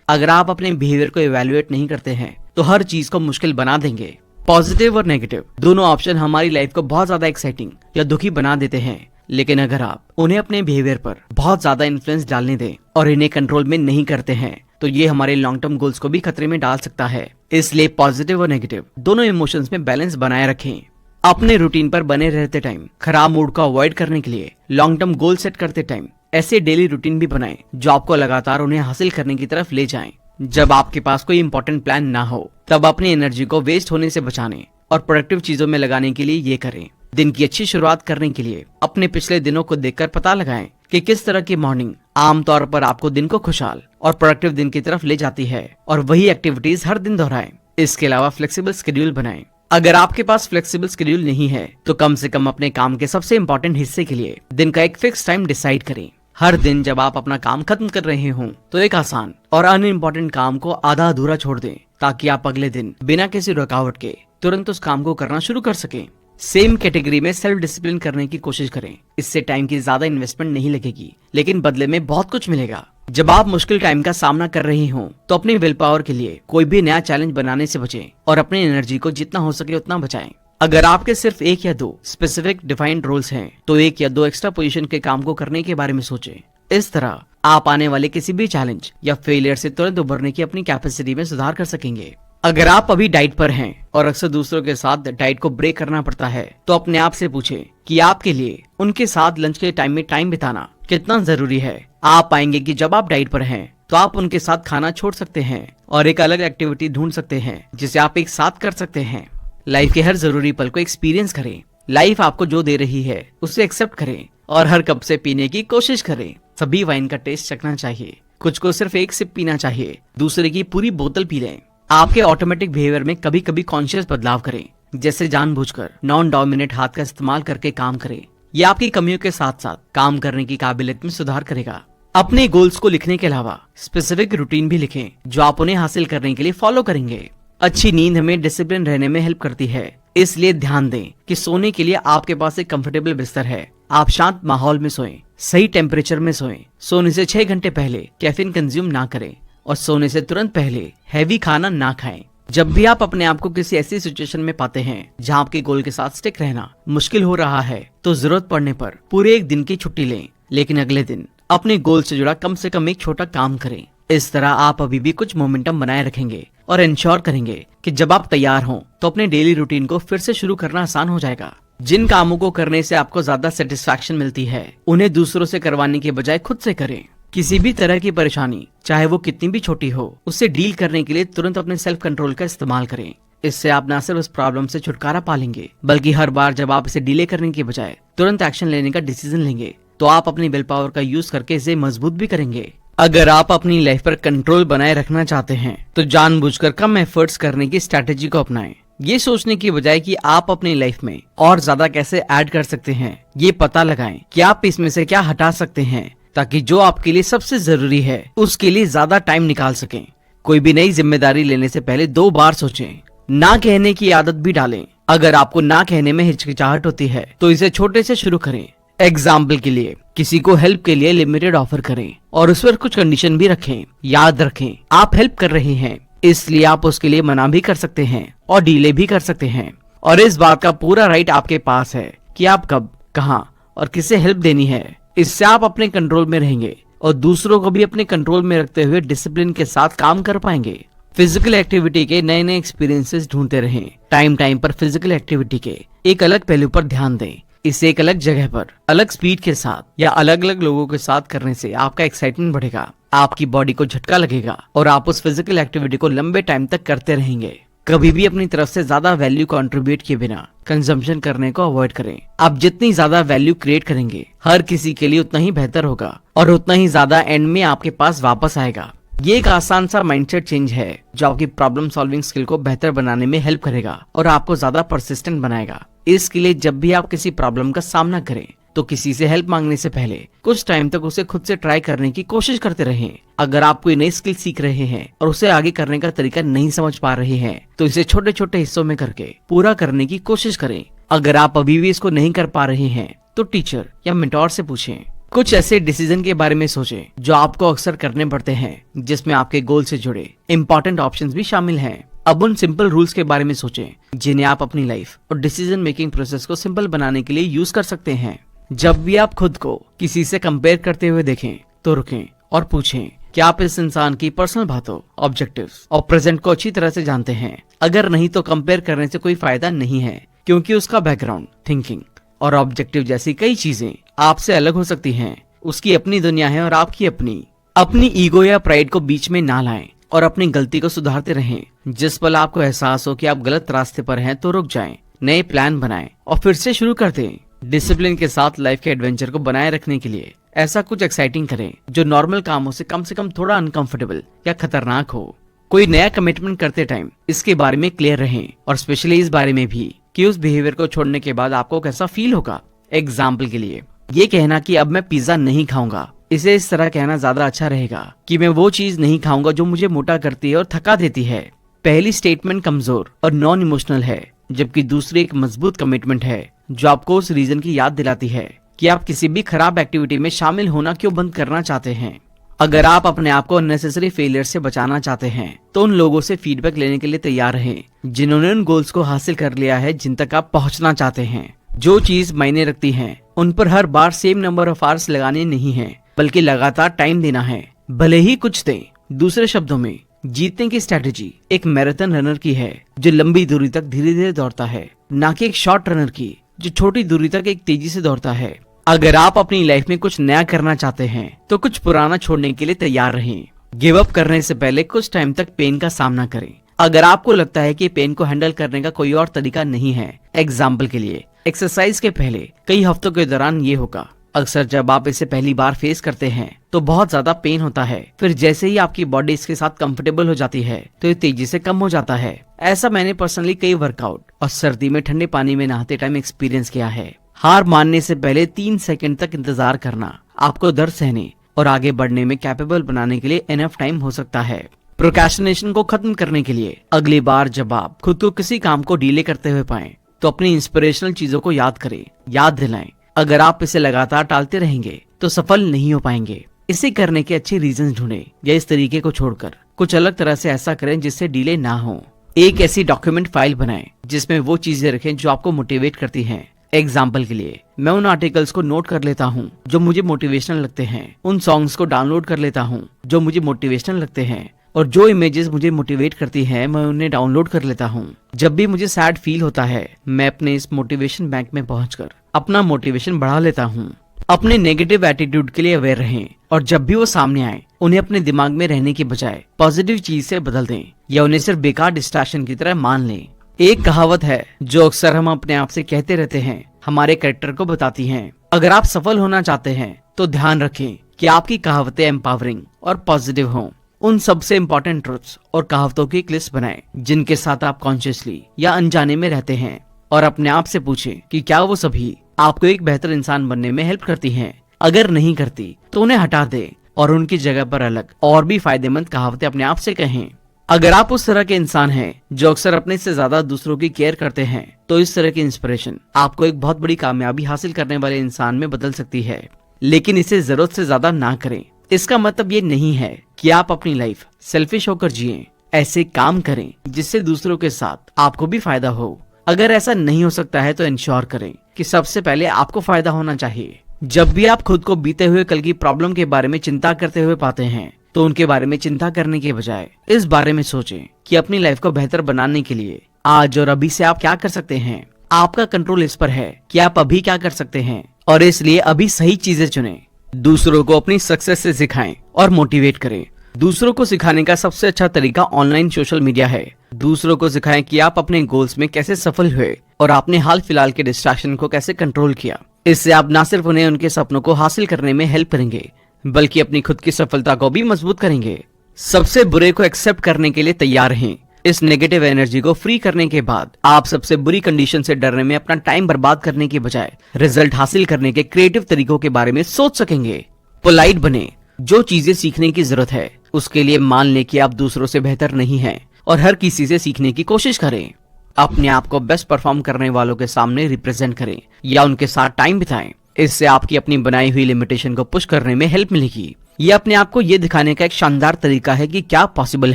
अगर आप अपने बिहेवियर को इवेल्युएट नहीं करते हैं तो हर चीज को मुश्किल बना देंगे। पॉजिटिव और नेगेटिव दोनों ऑप्शन हमारी लाइफ को बहुत ज्यादा एक्साइटिंग या दुखी बना देते हैं, लेकिन अगर आप उन्हें अपने बिहेवियर पर बहुत ज्यादा इन्फ्लुएंस डालने दें और इन्हें कंट्रोल में नहीं करते हैं तो ये हमारे लॉन्ग टर्म गोल्स को भी खतरे में डाल सकता है। इसलिए पॉजिटिव और नेगेटिव दोनों इमोशंस में बैलेंस बनाए रखें। अपने रूटीन पर बने रहते टाइम खराब मूड को अवॉइड करने के लिए लॉन्ग टर्म गोल सेट करते टाइम ऐसे डेली रूटीन भी बनाएं जो आपको लगातार उन्हें हासिल करने की तरफ ले जाएं। जब आपके पास कोई इंपॉर्टेंट प्लान ना हो तब अपनी एनर्जी को वेस्ट होने से बचाने और प्रोडक्टिव चीजों में लगाने के लिए ये करें। दिन की अच्छी शुरुआत करने के लिए अपने पिछले दिनों को देखकर पता लगाएं कि किस तरह की मॉर्निंग आमतौर पर आपको दिन को खुशहाल और प्रोडक्टिव दिन की तरफ ले जाती है और वही एक्टिविटीज हर दिन दोहराएं। इसके अलावा फ्लेक्सिबल शेड्यूल बनाएं। अगर आपके पास फ्लेक्सिबल शेड्यूल नहीं है तो कम से कम अपने काम के सबसे इम्पोर्टेंट हिस्से के लिए दिन का एक फिक्स टाइम डिसाइड करें। हर दिन जब आप अपना काम खत्म कर रहे हों तो एक आसान और अनइम्पोर्टेंट काम को आधा अधूरा छोड़ दें ताकि आप अगले दिन बिना किसी रुकावट के तुरंत उस काम को करना शुरू कर सकें। सेम कैटेगरी में सेल्फ डिसिप्लिन करने की कोशिश करें। इससे टाइम की ज्यादा इन्वेस्टमेंट नहीं लगेगी लेकिन बदले में बहुत कुछ मिलेगा। जब आप मुश्किल टाइम का सामना कर रहे हो तो अपनी विल पावर के लिए कोई भी नया चैलेंज बनाने से बचें और अपनी एनर्जी को जितना हो सके उतना बचाएं। अगर आपके सिर्फ एक या दो स्पेसिफिक डिफाइंड रोल्स हैं तो एक या दो एक्स्ट्रा पोजीशन के काम को करने के बारे में सोचें। इस तरह आप आने वाले किसी भी चैलेंज या फेलियर से तुरंत उभरने की अपनी कैपेसिटी में सुधार कर सकेंगे। अगर आप अभी डाइट पर हैं और अक्सर दूसरों के साथ डाइट को ब्रेक करना पड़ता है तो अपने आप से पूछें कि आपके लिए उनके साथ लंच के टाइम में टाइम बिताना कितना जरूरी है। आप पाएंगे कि जब आप डाइट पर हैं तो आप उनके साथ खाना छोड़ सकते हैं और एक अलग एक्टिविटी ढूंढ सकते हैं जिसे आप एक साथ कर सकते हैं। लाइफ के हर जरूरी पल को एक्सपीरियंस करें। लाइफ आपको जो दे रही है उसे एक्सेप्ट करें और हर कप से पीने की कोशिश करें। सभी वाइन का टेस्ट चखना चाहिए, कुछ को सिर्फ एक सिप पीना चाहिए, दूसरे की पूरी बोतल पी लें। आपके ऑटोमेटिक बिहेवियर में कभी कभी कॉन्शियस बदलाव करें, जैसे जानबूझकर नॉन डोमिनेट हाथ का इस्तेमाल करके काम करें। ये आपकी कमियों के साथ साथ काम करने की काबिलियत में सुधार करेगा। अपने गोल्स को लिखने के अलावा स्पेसिफिक रूटीन भी लिखें जो आप उन्हें हासिल करने के लिए फॉलो करेंगे। अच्छी नींद हमें डिसिप्लिन रहने में हेल्प करती है, इसलिए ध्यान दें कि सोने के लिए आपके पास एक कंफर्टेबल बिस्तर है। आप शांत माहौल में सोएं, सही टेम्परेचर में सोएं। सोने से 6 घंटे पहले कैफीन कंज्यूम ना करें और सोने से तुरंत पहले हैवी खाना ना खाएं। जब भी आप अपने आप को किसी ऐसी सिचुएशन में पाते हैं जहां आपके गोल के साथ स्टिक रहना मुश्किल हो रहा है तो जरूरत पड़ने पर पूरे एक दिन की छुट्टी लें, लेकिन अगले दिन अपने गोल से जुड़ा कम से कम एक छोटा काम करें। इस तरह आप अभी भी कुछ मोमेंटम बनाए रखेंगे और इंश्योर करेंगे कि जब आप तैयार हों तो अपने डेली रूटीन को फिर से शुरू करना आसान हो जाएगा। जिन कामों को करने से आपको ज्यादा सेटिस्फैक्शन मिलती है उन्हें दूसरों से करवाने के बजाय खुद से करें। किसी भी तरह की परेशानी चाहे वो कितनी भी छोटी हो उससे डील करने के लिए तुरंत अपने सेल्फ कंट्रोल का इस्तेमाल करें। इससे आप न सिर्फ उस प्रॉब्लम से छुटकारा पा लेंगे बल्कि हर बार जब आप इसे डिले करने के बजाय तुरंत एक्शन लेने का डिसीजन लेंगे तो आप अपनी विल पावर का यूज करके इसे मजबूत भी करेंगे। अगर आप अपनी लाइफ पर कंट्रोल बनाए रखना चाहते हैं तो जानबूझकर कम एफर्ट्स करने की स्ट्रैटेजी को अपनाएं। ये सोचने की बजाय कि आप अपनी लाइफ में और ज्यादा कैसे ऐड कर सकते हैं, ये पता लगाएं कि आप इसमें से क्या हटा सकते हैं ताकि जो आपके लिए सबसे जरूरी है उसके लिए ज्यादा टाइम निकाल सकें। कोई भी नई जिम्मेदारी लेने से पहले 2 बार सोचें। ना कहने की आदत भी डालें। अगर आपको ना कहने में हिचकिचाहट होती है तो इसे छोटे से शुरू करें। एग्जाम्पल के लिए किसी को हेल्प के लिए लिमिटेड ऑफर करें और उस पर कुछ कंडीशन भी रखें। याद रखें आप हेल्प कर रहे हैं इसलिए आप उसके लिए मना भी कर सकते हैं और डीले भी कर सकते हैं और इस बात का पूरा राइट आपके पास है कि आप कब, कहां और किसे हेल्प देनी है। इससे आप अपने कंट्रोल में रहेंगे और दूसरों को भी अपने कंट्रोल में रखते हुए डिसिप्लिन के साथ काम कर पाएंगे। फिजिकल एक्टिविटी के नए नए एक्सपीरियंसेस ढूंढते रहें। टाइम पर फिजिकल एक्टिविटी के एक अलग पहलू पर ध्यान दें। इसे एक अलग जगह पर अलग स्पीड के साथ या अलग अलग लोगों के साथ करने से आपका एक्साइटमेंट बढ़ेगा, आपकी बॉडी को झटका लगेगा और आप उस फिजिकल एक्टिविटी को लंबे टाइम तक करते रहेंगे। कभी भी अपनी तरफ से ज्यादा वैल्यू कंट्रीब्यूट किए बिना कंजम्पशन करने को अवॉइड करें। आप जितनी ज्यादा वैल्यू क्रिएट करेंगे हर किसी के लिए उतना ही बेहतर होगा और उतना ही ज्यादा एंड में आपके पास वापस आएगा। ये एक आसान सा माइंडसेट चेंज है जो आपकी प्रॉब्लम सॉल्विंग स्किल को बेहतर बनाने में हेल्प करेगा और आपको ज्यादा परसिस्टेंट बनाएगा। इसके लिए जब भी आप किसी प्रॉब्लम का सामना करें तो किसी से हेल्प मांगने से पहले कुछ टाइम तक उसे खुद से ट्राई करने की कोशिश करते रहें। अगर आप कोई नई स्किल सीख रहे हैं और उसे आगे करने का तरीका नहीं समझ पा रहे हैं तो इसे छोटे छोटे हिस्सों में करके पूरा करने की कोशिश करें। अगर आप अभी भी इसको नहीं कर पा रहे हैं तो टीचर या मेंटोर से पूछें। कुछ ऐसे डिसीजन के बारे में सोचें जो आपको अक्सर करने पड़ते हैं, जिसमें आपके गोल से जुड़े इंपॉर्टेंट ऑप्शंस भी शामिल हैं। अब उन सिंपल रूल्स के बारे में सोचें जिन्हें आप अपनी लाइफ और डिसीजन मेकिंग प्रोसेस को सिंपल बनाने के लिए यूज कर सकते हैं। जब भी आप खुद को किसी से कंपेयर करते हुए देखें तो रुकें और पूछें कि आप इस इंसान की पर्सनल बातों, ऑब्जेक्टिव्स और प्रेजेंट को अच्छी तरह से जानते हैं। अगर नहीं तो कंपेयर करने से कोई फायदा नहीं है, क्योंकि उसका बैकग्राउंड, थिंकिंग और ऑब्जेक्टिव जैसी कई चीजें आपसे अलग हो सकती हैं। उसकी अपनी दुनिया है और आपकी अपनी ईगो या प्राइड को बीच में ना लाएं और अपनी गलती को सुधारते रहें। जिस पल आपको एहसास हो कि आप गलत रास्ते पर हैं तो रुक जाएं, नए प्लान बनाएं और फिर से शुरू कर दें। डिसिप्लिन के साथ लाइफ के एडवेंचर को बनाए रखने के लिए ऐसा कुछ एक्साइटिंग करें जो नॉर्मल कामों से कम थोड़ा अनकंफर्टेबल या खतरनाक हो। कोई नया कमिटमेंट करते टाइम इसके बारे में क्लियर रहें और स्पेशली इस बारे में भी कि उस बिहेवियर को छोड़ने के बाद आपको कैसा फील होगा। एग्जाम्पल के लिए ये कहना कि अब मैं पिज्जा नहीं खाऊंगा, इसे इस तरह कहना ज्यादा अच्छा रहेगा कि मैं वो चीज नहीं खाऊंगा जो मुझे मोटा करती है और थका देती है। पहली स्टेटमेंट कमजोर और नॉन इमोशनल है, जबकि दूसरी एक मजबूत कमिटमेंट है जो आपको उस रीजन की याद दिलाती है कि आप किसी भी खराब एक्टिविटी में शामिल होना क्यों बंद करना चाहते हैं। अगर आप अपने आप को अननेसेसरी फेलियर से बचाना चाहते हैं तो उन लोगों से फीडबैक लेने के लिए तैयार रहें जिन्होंने उन गोल्स को हासिल कर लिया है जिन तक आप पहुंचना चाहते हैं। जो चीज मायने रखती है उन पर हर बार सेम नंबर ऑफ आवर्स लगाने नहीं है, बल्कि लगातार टाइम देना है, भले ही कुछ दें। दूसरे शब्दों में, जीतने की स्ट्रेटेजी एक मैराथन रनर की है जो लंबी दूरी तक धीरे धीरे दौड़ता है, ना कि एक शॉर्ट रनर की जो छोटी दूरी तक एक तेजी से दौड़ता है। अगर आप अपनी लाइफ में कुछ नया करना चाहते हैं तो कुछ पुराना छोड़ने के लिए तैयार रहें। गिव अप करने से पहले कुछ टाइम तक पेन का सामना करें। अगर आपको लगता है कि पेन को हैंडल करने का कोई और तरीका नहीं है, एग्जाम्पल के लिए एक्सरसाइज के पहले कई हफ्तों के दौरान ये होगा। अक्सर जब आप इसे पहली बार फेस करते हैं तो बहुत ज्यादा पेन होता है, फिर जैसे ही आपकी बॉडी इसके साथ कंफर्टेबल हो जाती है तो ये तेजी से कम हो जाता है। ऐसा मैंने पर्सनली कई वर्कआउट और सर्दी में ठंडे पानी में नहाते टाइम एक्सपीरियंस किया है। हार मानने से पहले 3 सेकंड तक इंतजार करना आपको दर्द सहने और आगे बढ़ने में कैपेबल बनाने के लिए एनफ टाइम हो सकता है। प्रोक्रेस्टिनेशन को खत्म करने के लिए अगली बार जब आप खुद को किसी काम को डीले करते हुए पाएं तो अपनी इंस्पिरेशनल चीजों को याद करें, याद दिलाएं। अगर आप इसे लगातार टालते रहेंगे तो सफल नहीं हो पाएंगे। इसे करने के अच्छे रीजन ढूंढें या इस तरीके को छोड़कर कुछ अलग तरह से ऐसा करें जिससे डिले ना हो। एक ऐसी डॉक्यूमेंट फाइल बनाएं जिसमें वो चीजें रखें जो आपको मोटिवेट करती हैं। एग्जाम्पल के लिए, मैं उन आर्टिकल्स को नोट कर लेता हूँ जो मुझे मोटिवेशनल लगते हैं, उन सॉन्ग्स को डाउनलोड कर लेता हूँ जो मुझे मोटिवेशनल लगते हैं, और जो इमेजेस मुझे मोटिवेट करती हैं मैं उन्हें डाउनलोड कर लेता हूँ। जब भी मुझे सैड फील होता है मैं अपने इस मोटिवेशन बैंक में पहुंचकर अपना मोटिवेशन बढ़ा लेता हूँ। अपने नेगेटिव एटीट्यूड के लिए अवेयर रहें और जब भी वो सामने आए उन्हें अपने दिमाग में रहने के बजाय पॉजिटिव चीज से बदल दें या उन्हें सिर्फ बेकार डिस्ट्रैक्शन की तरह मान लें। एक कहावत है जो अक्सर हम अपने आप से कहते रहते हैं, हमारे कैरेक्टर को बताती हैं। अगर आप सफल होना चाहते हैं तो ध्यान रखें कि आपकी कहावतें एम्पावरिंग और पॉजिटिव हों। उन सबसे इम्पोर्टेंट ट्रुथ्स और कहावतों की एक लिस्ट बनाएं जिनके साथ आप कॉन्शियसली या अनजाने में रहते हैं और अपने आप से पूछें कि क्या वो सभी आपको एक बेहतर इंसान बनने में हेल्प करती हैं। अगर नहीं करती तो उन्हें हटा दें और उनकी जगह पर अलग और भी फायदेमंद कहावतें अपने आप से कहें। अगर आप उस तरह के इंसान हैं जो अक्सर अपने से ज्यादा दूसरों की केयर करते हैं तो इस तरह की इंस्पिरेशन आपको एक बहुत बड़ी कामयाबी हासिल करने वाले इंसान में बदल सकती है, लेकिन इसे जरूरत से ज्यादा ना करें। इसका मतलब ये नहीं है कि आप अपनी लाइफ सेल्फिश होकर जिएं। ऐसे काम करें जिससे दूसरों के साथ आपको भी फायदा हो। अगर ऐसा नहीं हो सकता है तो इंश्योर करें कि सबसे पहले आपको फायदा होना चाहिए। जब भी आप खुद को बीते हुए कल की प्रॉब्लम के बारे में चिंता करते हुए पाते हैं तो उनके बारे में चिंता करने के बजाय इस बारे में सोचें कि अपनी लाइफ को बेहतर बनाने के लिए आज और अभी से आप क्या कर सकते हैं। आपका कंट्रोल इस पर है कि आप अभी क्या कर सकते हैं और इसलिए अभी सही चीजें चुनें। दूसरों को अपनी सक्सेस से सिखाएं और मोटिवेट करें। दूसरों को सिखाने का सबसे अच्छा तरीका ऑनलाइन सोशल मीडिया है। दूसरों को सिखाएं कि आप अपने गोल्स में कैसे सफल हुए और आपने हाल फिलहाल के डिस्ट्रैक्शन को कैसे कंट्रोल किया। इससे आप न सिर्फ उन्हें उनके सपनों को हासिल करने में हेल्प करेंगे बल्कि अपनी खुद की सफलता को भी मजबूत करेंगे। सबसे बुरे को एक्सेप्ट करने के लिए तैयार रहें। इस नेगेटिव एनर्जी को फ्री करने के बाद आप सबसे बुरी कंडीशन से डरने में अपना टाइम बर्बाद करने के बजाय रिजल्ट हासिल करने के क्रिएटिव तरीकों के बारे में सोच सकेंगे। पोलाइट बने। जो चीजें सीखने की जरूरत है उसके लिए मान लें कि आप दूसरों से बेहतर नहीं हैं और हर किसी से सीखने की कोशिश करें। अपने आप को बेस्ट परफॉर्म करने वालों के सामने रिप्रेजेंट करें या उनके साथ टाइम बिताएं। इससे आपकी अपनी बनाई हुई लिमिटेशन को पुश करने में हेल्प मिलेगी। ये अपने आप को ये दिखाने का एक शानदार तरीका है कि क्या पॉसिबल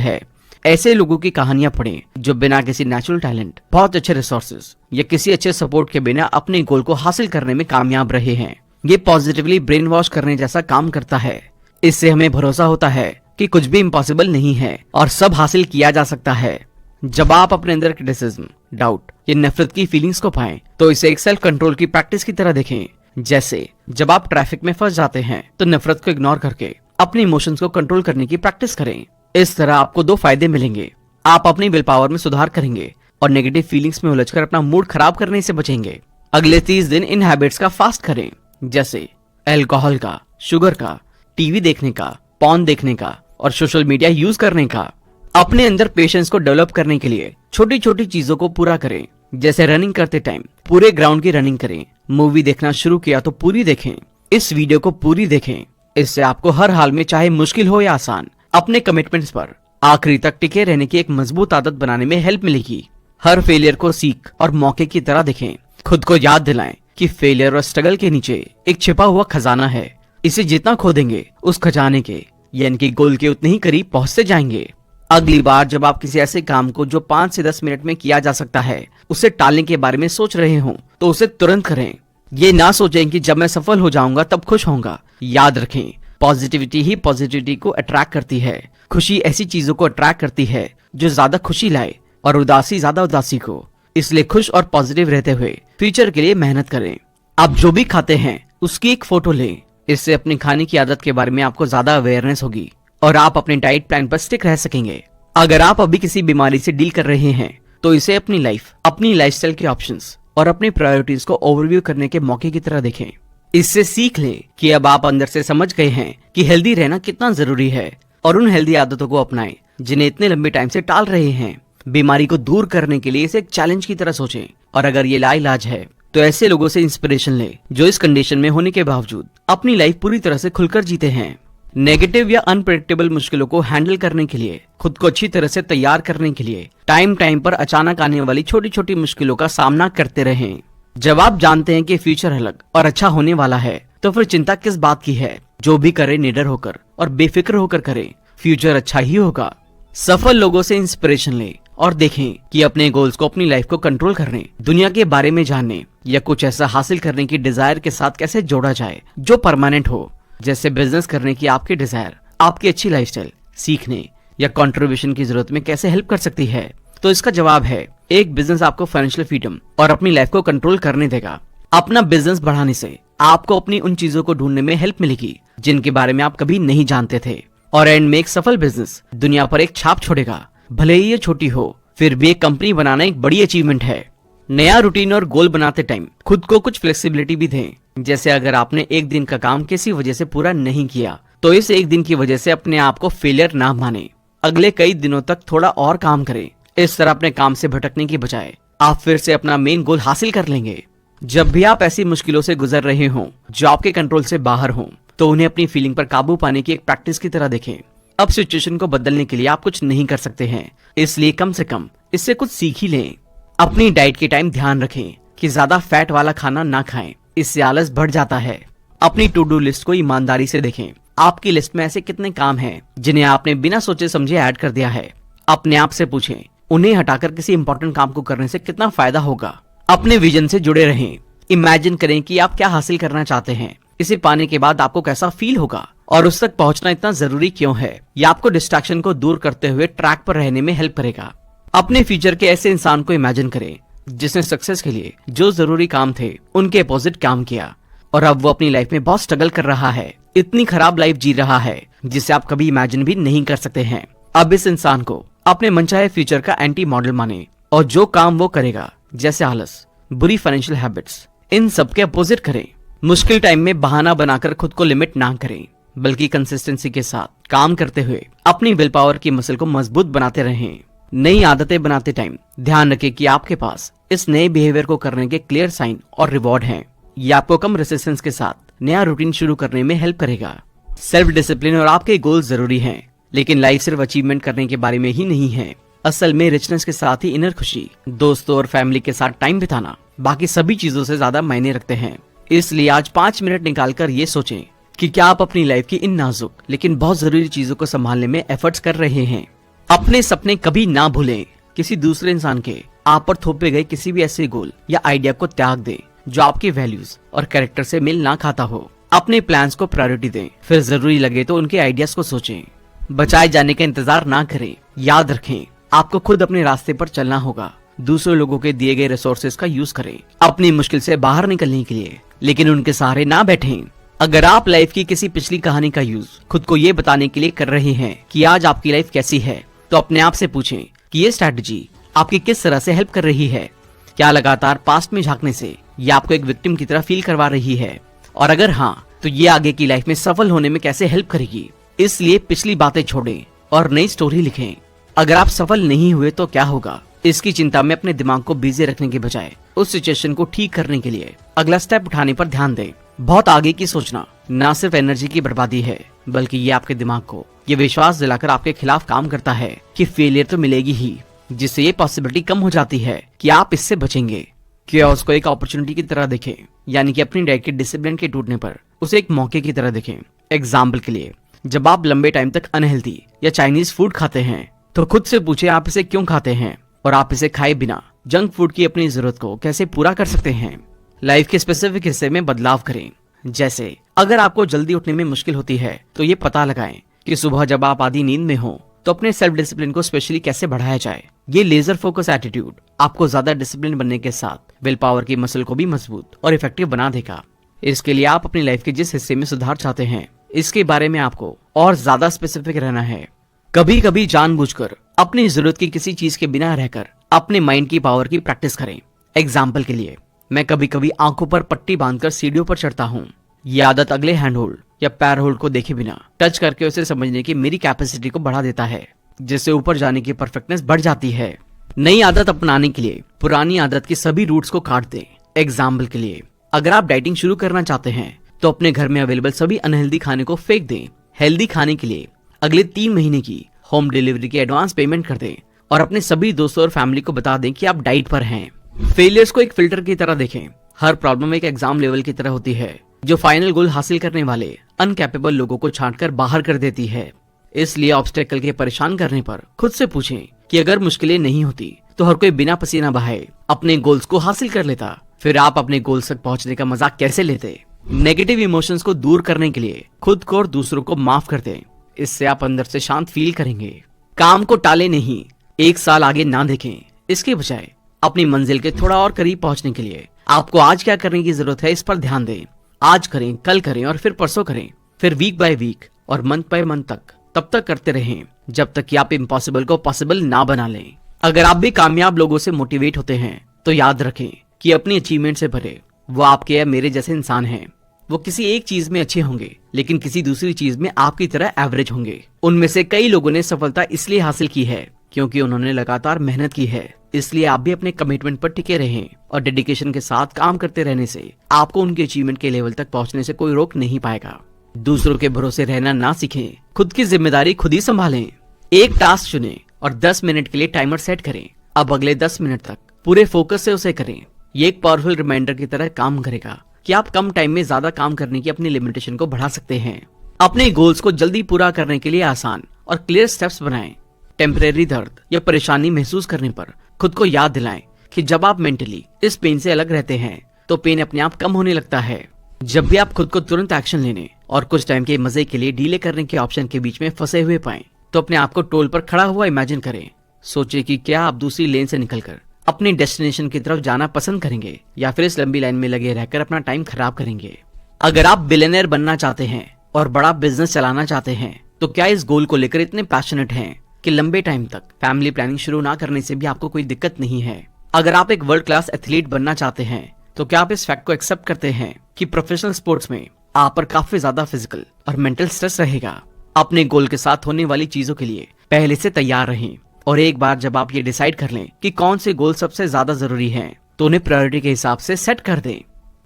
है। ऐसे लोगों की कहानियां पढ़ें जो बिना किसी नेचुरल टैलेंट, बहुत अच्छे रिसोर्सेज या किसी अच्छे सपोर्ट के बिना अपने गोल को हासिल करने में कामयाब रहे हैं। ये पॉजिटिवली ब्रेन वॉश करने जैसा काम करता है। इससे हमें भरोसा होता है कि कुछ भी इम्पॉसिबल नहीं है और सब हासिल किया जा सकता है। जब आप अपने अंदर क्रिटिसिज्म, डाउट या नफरत की फीलिंग्स को पाएं तो इसे एक सेल्फ कंट्रोल की प्रैक्टिस की तरह देखें। जैसे जब आप ट्रैफिक में फंस जाते हैं तो नफरत को इग्नोर करके अपने इमोशंस को कंट्रोल करने की प्रैक्टिस करें। इस तरह आपको 2 फायदे मिलेंगे। आप अपनी विल पावर में सुधार करेंगे और नेगेटिव फीलिंग्स में उलझकर अपना मूड खराब करने से बचेंगे। अगले 30 दिन इन हैबिट्स का फास्ट करें, जैसे अल्कोहल का, शुगर का, टीवी देखने का, पॉर्न देखने का और सोशल मीडिया यूज करने का। अपने अंदर पेशेंस को डेवलप करने के लिए छोटी छोटी चीजों को पूरा करें। जैसे रनिंग करते टाइम पूरे ग्राउंड की रनिंग करें। मूवी देखना शुरू किया तो पूरी देखें। इस वीडियो को पूरी देखें। इससे आपको हर हाल में, चाहे मुश्किल हो या आसान, अपने कमिटमेंट्स पर आखिरी तक टिके रहने की एक मजबूत आदत बनाने में हेल्प मिलेगी। हर फेलियर को सीख और मौके की तरह देखें। खुद को याद दिलाएं कि फेलियर और स्ट्रगल के नीचे एक छिपा हुआ खजाना है। इसे जितना खोदेंगे उस खजाने के यानी कि गोल के उतने ही करीब पहुंचते जाएंगे। अगली बार जब आप किसी ऐसे काम को जो 5 से 10 मिनट में किया जा सकता है उसे टालने के बारे में सोच रहे हो तो उसे तुरंत करें। ये ना सोचें कि जब मैं सफल हो जाऊंगा तब खुश होऊंगा। याद रखें, पॉजिटिविटी ही पॉजिटिविटी को अट्रैक्ट करती है। खुशी ऐसी चीजों को अट्रैक्ट करती है जो ज्यादा खुशी लाए और उदासी ज्यादा उदासी को। इसलिए खुश और पॉजिटिव रहते हुए फ्यूचर के लिए मेहनत करें। आप जो भी खाते हैं उसकी एक फोटो लें। इससे अपनी खाने की आदत के बारे में आपको ज्यादा अवेयरनेस होगी और आप अपने डाइट प्लान पर स्टिक रह सकेंगे। अगर आप अभी किसी बीमारी से डील कर रहे हैं तो इसे अपनी लाइफ, अपनी लाइफस्टाइल के ऑप्शंस और अपनी प्रायोरिटीज को ओवरव्यू करने के मौके की तरह देखें। इससे सीख लें कि अब आप अंदर से समझ गए हैं कि हेल्दी रहना कितना जरूरी है और उन हेल्दी आदतों को अपनाएं जिन्हें इतने लंबे टाइम से टाल रहे हैं। बीमारी को दूर करने के लिए इसे एक चैलेंज की तरह सोचें और अगर ये लाइलाज है तो ऐसे लोगों से इंस्पिरेशन लें जो इस कंडीशन में होने के बावजूद अपनी लाइफ पूरी तरह से खुलकर जीते हैं। नेगेटिव या अनप्रेडिक्टेबल मुश्किलों को हैंडल करने के लिए, खुद को अच्छी तरह से तैयार करने के लिए टाइम पर अचानक आने वाली छोटी छोटी मुश्किलों का सामना करते रहें। जब आप जानते हैं कि फ्यूचर अलग और अच्छा होने वाला है तो फिर चिंता किस बात की है। जो भी करे निडर होकर और बेफिक्र होकर करे, फ्यूचर अच्छा ही होगा। सफल लोगों से इंस्पिरेशन लें और देखें कि अपने गोल्स को, अपनी लाइफ को कंट्रोल करने, दुनिया के बारे में जानने या कुछ ऐसा हासिल करने की डिजायर के साथ कैसे जोड़ा जाए जो परमानेंट हो। जैसे बिजनेस करने की आपकी डिजायर आपकी अच्छी लाइफस्टाइल, सीखने या कंट्रीब्यूशन की जरूरत में कैसे हेल्प कर सकती है। तो इसका जवाब है, एक बिजनेस आपको फाइनेंशियल फ्रीडम और अपनी लाइफ को कंट्रोल करने देगा। अपना बिजनेस बढ़ाने से आपको अपनी उन चीजों को ढूंढने में हेल्प मिलेगी जिनके बारे में आप कभी नहीं जानते थे। और एंड में एक सफल बिजनेस दुनिया पर एक छाप छोड़ेगा। भले ही ये छोटी हो, फिर भी एक कंपनी बनाना एक बड़ी अचीवमेंट है। नया रूटीन और गोल बनाते टाइम खुद को कुछ फ्लेक्सिबिलिटी भी दें। जैसे अगर आपने एक दिन का काम किसी वजह से पूरा नहीं किया तो इस एक दिन की वजह से अपने आप को फेलियर ना माने। अगले कई दिनों तक थोड़ा और काम करें। इस तरह अपने काम से भटकने की बजाय आप फिर से अपना मेन गोल हासिल कर लेंगे। जब भी आप ऐसी मुश्किलों से गुजर रहे हों जो आपके कंट्रोल से बाहर हों तो उन्हें अपनी फीलिंग पर काबू पाने की एक प्रैक्टिस की तरह देखें। अब सिचुएशन को बदलने के लिए आप कुछ नहीं कर सकते हैं, इसलिए कम से कम इससे कुछ सीख ही लें। अपनी डाइट के टाइम ध्यान रखें कि ज्यादा फैट वाला खाना ना खाएं, इससे आलस बढ़ जाता है। अपनी टू डू लिस्ट को ईमानदारी से देखें। आपकी लिस्ट में ऐसे कितने काम हैं जिन्हें आपने बिना सोचे समझे ऐड कर दिया है। अपने आप से पूछें, उन्हें हटाकर किसी इंपॉर्टेंट काम को करने से कितना फायदा होगा। अपने विजन से जुड़े रहें। इमेजिन करें कि आप क्या हासिल करना चाहते हैं, इसे पाने के बाद आपको कैसा फील होगा और उस तक पहुंचना इतना जरूरी क्यों है। यह आपको डिस्ट्रैक्शन को दूर करते हुए ट्रैक पर रहने में हेल्प करेगा। अपने फ्यूचर के ऐसे इंसान को इमेजिन करें जिसने सक्सेस के लिए जो जरूरी काम थे उनके अपोजिट काम किया और अब वो अपनी लाइफ में बहुत स्ट्रगल कर रहा है, इतनी खराब लाइफ जी रहा है जिसे आप कभी इमेजिन भी नहीं कर सकते हैं। अब इस इंसान को अपने मनचाहे फ्यूचर का एंटी मॉडल माने और जो काम वो करेगा, जैसे आलस, बुरी फाइनेंशियल हैबिट्स, इन सब के अपोजिट करें। मुश्किल टाइम में बहाना बनाकर खुद को लिमिट ना करें, बल्कि कंसिस्टेंसी के साथ काम करते हुए अपनी विल पावर की मसल को मजबूत बनाते रहें। नई आदतें बनाते टाइम ध्यान रखें कि आपके पास इस नए बिहेवियर को करने के क्लियर साइन और रिवॉर्ड हैं। ये आपको कम रेसिस्टेंस के साथ नया रूटीन शुरू करने में हेल्प करेगा। सेल्फ डिसिप्लिन और आपके गोल जरूरी हैं, लेकिन लाइफ सिर्फ अचीवमेंट करने के बारे में ही नहीं है। असल में रिचनेस के साथ ही इनर खुशी, दोस्तों और फैमिली के साथ टाइम बिताना बाकी सभी चीजों से ज्यादा मायने रखते हैं। इसलिए आज 5 मिनट निकालकर ये सोचें कि क्या आप अपनी लाइफ की इन नाजुक लेकिन बहुत जरूरी चीजों को संभालने में एफर्ट्स कर रहे हैं। अपने सपने कभी ना भूलें। किसी दूसरे इंसान के आप पर थोपे गए किसी भी ऐसे गोल या आइडिया को त्याग दें जो आपके वैल्यूज और कैरेक्टर से मेल ना खाता हो। अपने प्लान्स को प्रायोरिटी दें, फिर जरूरी लगे तो उनके आइडियाज को सोचें। बचाए जाने का इंतजार ना करें। याद रखें, आपको खुद अपने रास्ते पर चलना होगा। दूसरे लोगों के दिए गए रिसोर्सेज का यूज करें अपनी मुश्किल से बाहर निकलने के लिए, लेकिन उनके सहारे ना बैठें। अगर आप लाइफ की किसी पिछली कहानी का यूज खुद को ये बताने के लिए कर रहे हैं कि आज आपकी लाइफ कैसी है, तो अपने आप से पूछें कि ये स्ट्रैटेजी आपकी किस तरह से हेल्प कर रही है। क्या लगातार पास्ट में झांकने से ये आपको एक विक्टिम की तरह फील करवा रही है, और अगर हाँ तो ये आगे की लाइफ में सफल होने में कैसे हेल्प करेगी। इसलिए पिछली बातें छोड़ें और नई स्टोरी लिखें। अगर आप सफल नहीं हुए तो क्या होगा, इसकी चिंता में अपने दिमाग को बिजी रखने के बजाय उस सिचुएशन को ठीक करने के लिए अगला स्टेप उठाने पर ध्यान दें। बहुत आगे की सोचना न सिर्फ एनर्जी की बर्बादी है, बल्कि ये आपके दिमाग को ये विश्वास दिलाकर आपके खिलाफ काम करता है कि फेलियर तो मिलेगी ही, जिससे ये पॉसिबिलिटी कम हो जाती है कि आप इससे बचेंगे। chaos को एक अपॉर्चुनिटी की तरह देखें, यानी कि अपनी डाइट के डिसिप्लिन के टूटने पर उसे एक मौके की तरह देखें। एग्जाम्पल के लिए, जब आप लंबे टाइम तक अनहेल्दी या चाइनीज फूड खाते हैं तो खुद से पूछे आप इसे क्यों खाते हैं, और आप इसे खाए बिना जंक फूड की अपनी जरूरत को कैसे पूरा कर सकते हैं। लाइफ के स्पेसिफिक हिस्से में बदलाव करें। जैसे अगर आपको जल्दी उठने में मुश्किल होती है तो ये पता लगाएं कि सुबह जब आप आधी नींद में हो तो अपने सेल्फ डिसिप्लिन को स्पेशली कैसे बढ़ाया जाए। ये लेजर फोकस एटीट्यूड आपको ज्यादा डिसिप्लिन बनने के साथ विल पावर की मसल को भी मजबूत और इफेक्टिव बना देगा। इसके लिए आप अपनी लाइफ के जिस हिस्से में सुधार चाहते हैं, इसके बारे में आपको और ज्यादा स्पेसिफिक रहना है। कभी कभी जानबूझकर अपनी जरूरत की किसी चीज के बिना रहकर अपने माइंड की पावर की प्रैक्टिस करें। एग्जाम्पल के लिए, मैं कभी कभी आंखों पर पट्टी बांधकर सीढ़ियों पर चढ़ता हूँ। ये आदत अगले हैंड होल्ड या पैर होल्ड को देखे बिना टच करके उसे समझने की मेरी कैपेसिटी को बढ़ा देता है, जिससे ऊपर जाने की परफेक्टनेस बढ़ जाती है। नई आदत अपनाने के लिए पुरानी आदत की सभी रूट्स को काट दें। एग्जाम्पल के लिए, अगर आप डाइटिंग शुरू करना चाहते हैं तो अपने घर में अवेलेबल सभी अनहेल्दी खाने को फेंक दें। हेल्दी खाने के लिए अगले 3 महीने की होम डिलीवरी की एडवांस पेमेंट कर दें और अपने सभी दोस्तों और फैमिली को बता दें कि आप डाइट पर हैं। फेलियर्स को एक फिल्टर की तरह देखें। हर प्रॉब्लम एक एग्जाम लेवल की तरह होती है, जो फाइनल गोल हासिल करने वाले अनकैपेबल लोगों को छांटकर बाहर कर देती है। इसलिए ऑब्स्टेकल के परेशान करने पर खुद से पूछें कि अगर मुश्किलें नहीं होती तो हर कोई बिना पसीना बहाए अपने गोल्स को हासिल कर लेता। फिर आप अपने गोल्स तक पहुंचने का मजाक कैसे लेते। नेगेटिव इमोशंस को दूर करने के लिए खुद को और दूसरों को माफ कर दें। इससे आप अंदर से शांत फील करेंगे। काम को टाले नहीं, 1 साल आगे ना देखें। इसके बजाय अपनी मंजिल के थोड़ा और करीब पहुंचने के लिए आपको आज क्या करने की जरूरत है, इस पर ध्यान दें। आज करें, कल करें और फिर परसों करें, फिर वीक बाय वीक और मंथ बाय मंथ तक, तब तक करते रहें जब तक कि आप इम्पॉसिबल को पॉसिबल ना बना लें। अगर आप भी कामयाब लोगों से मोटिवेट होते हैं तो याद रखें कि अपनी अचीवमेंट से भरे वो आपके या मेरे जैसे इंसान हैं। वो किसी एक चीज में अच्छे होंगे, लेकिन किसी दूसरी चीज में आपकी तरह एवरेज होंगे। उनमें से कई लोगों ने सफलता इसलिए हासिल की है क्योंकि उन्होंने लगातार मेहनत की है। इसलिए आप भी अपने कमिटमेंट पर टिके रहें और डेडिकेशन के साथ काम करते रहने से आपको उनके अचीवमेंट के लेवल तक पहुंचने से कोई रोक नहीं पाएगा। दूसरों के भरोसे रहना ना सीखें, खुद की जिम्मेदारी खुद ही संभालें। एक टास्क चुनें और 10 मिनट के लिए टाइमर सेट करें। अब अगले 10 मिनट तक पूरे फोकस से उसे करें। ये एक पावरफुल रिमाइंडर की तरह काम करेगा कि आप कम टाइम में ज्यादा काम करने की अपनी लिमिटेशन को बढ़ा सकते हैं। अपने गोल्स को जल्दी पूरा करने के लिए आसान और क्लियर स्टेप्स बनाएं। टेम्परेरी दर्द या परेशानी महसूस करने पर खुद को याद दिलाएं कि जब आप मेंटली इस पेन से अलग रहते हैं तो पेन अपने आप कम होने लगता है। जब भी आप खुद को तुरंत एक्शन लेने और कुछ टाइम के मजे के लिए डीले करने के ऑप्शन के बीच में फंसे हुए पाएं, तो अपने आप को टोल पर खड़ा हुआ इमेजिन करें। सोचिए कि क्या आप दूसरी लेन से निकलकर अपनी डेस्टिनेशन की तरफ जाना पसंद करेंगे या फिर इस लंबी लाइन में लगे रहकर अपना टाइम खराब करेंगे। अगर आप बिलियनर बनना चाहते हैं और बड़ा बिजनेस चलाना चाहते हैं तो क्या इस गोल को लेकर इतने पैशनेट हैं कि लंबे टाइम तक फैमिली प्लानिंग शुरू ना करने से भी आपको कोई दिक्कत नहीं है। अगर आप एक वर्ल्ड क्लास एथलीट बनना चाहते हैं तो क्या आप इस फैक्ट को एक्सेप्ट करते हैं कि प्रोफेशनल स्पोर्ट्स में आप पर काफी ज्यादा फिजिकल और मेंटल स्ट्रेस रहेगा। अपने गोल के साथ होने वाली चीजों के लिए पहले से तैयार रहें और एक बार जब आप ये डिसाइड कर लें कि कौन से गोल सबसे ज्यादा जरूरी हैं, तो उन्हें प्रायोरिटी के हिसाब से सेट कर दें।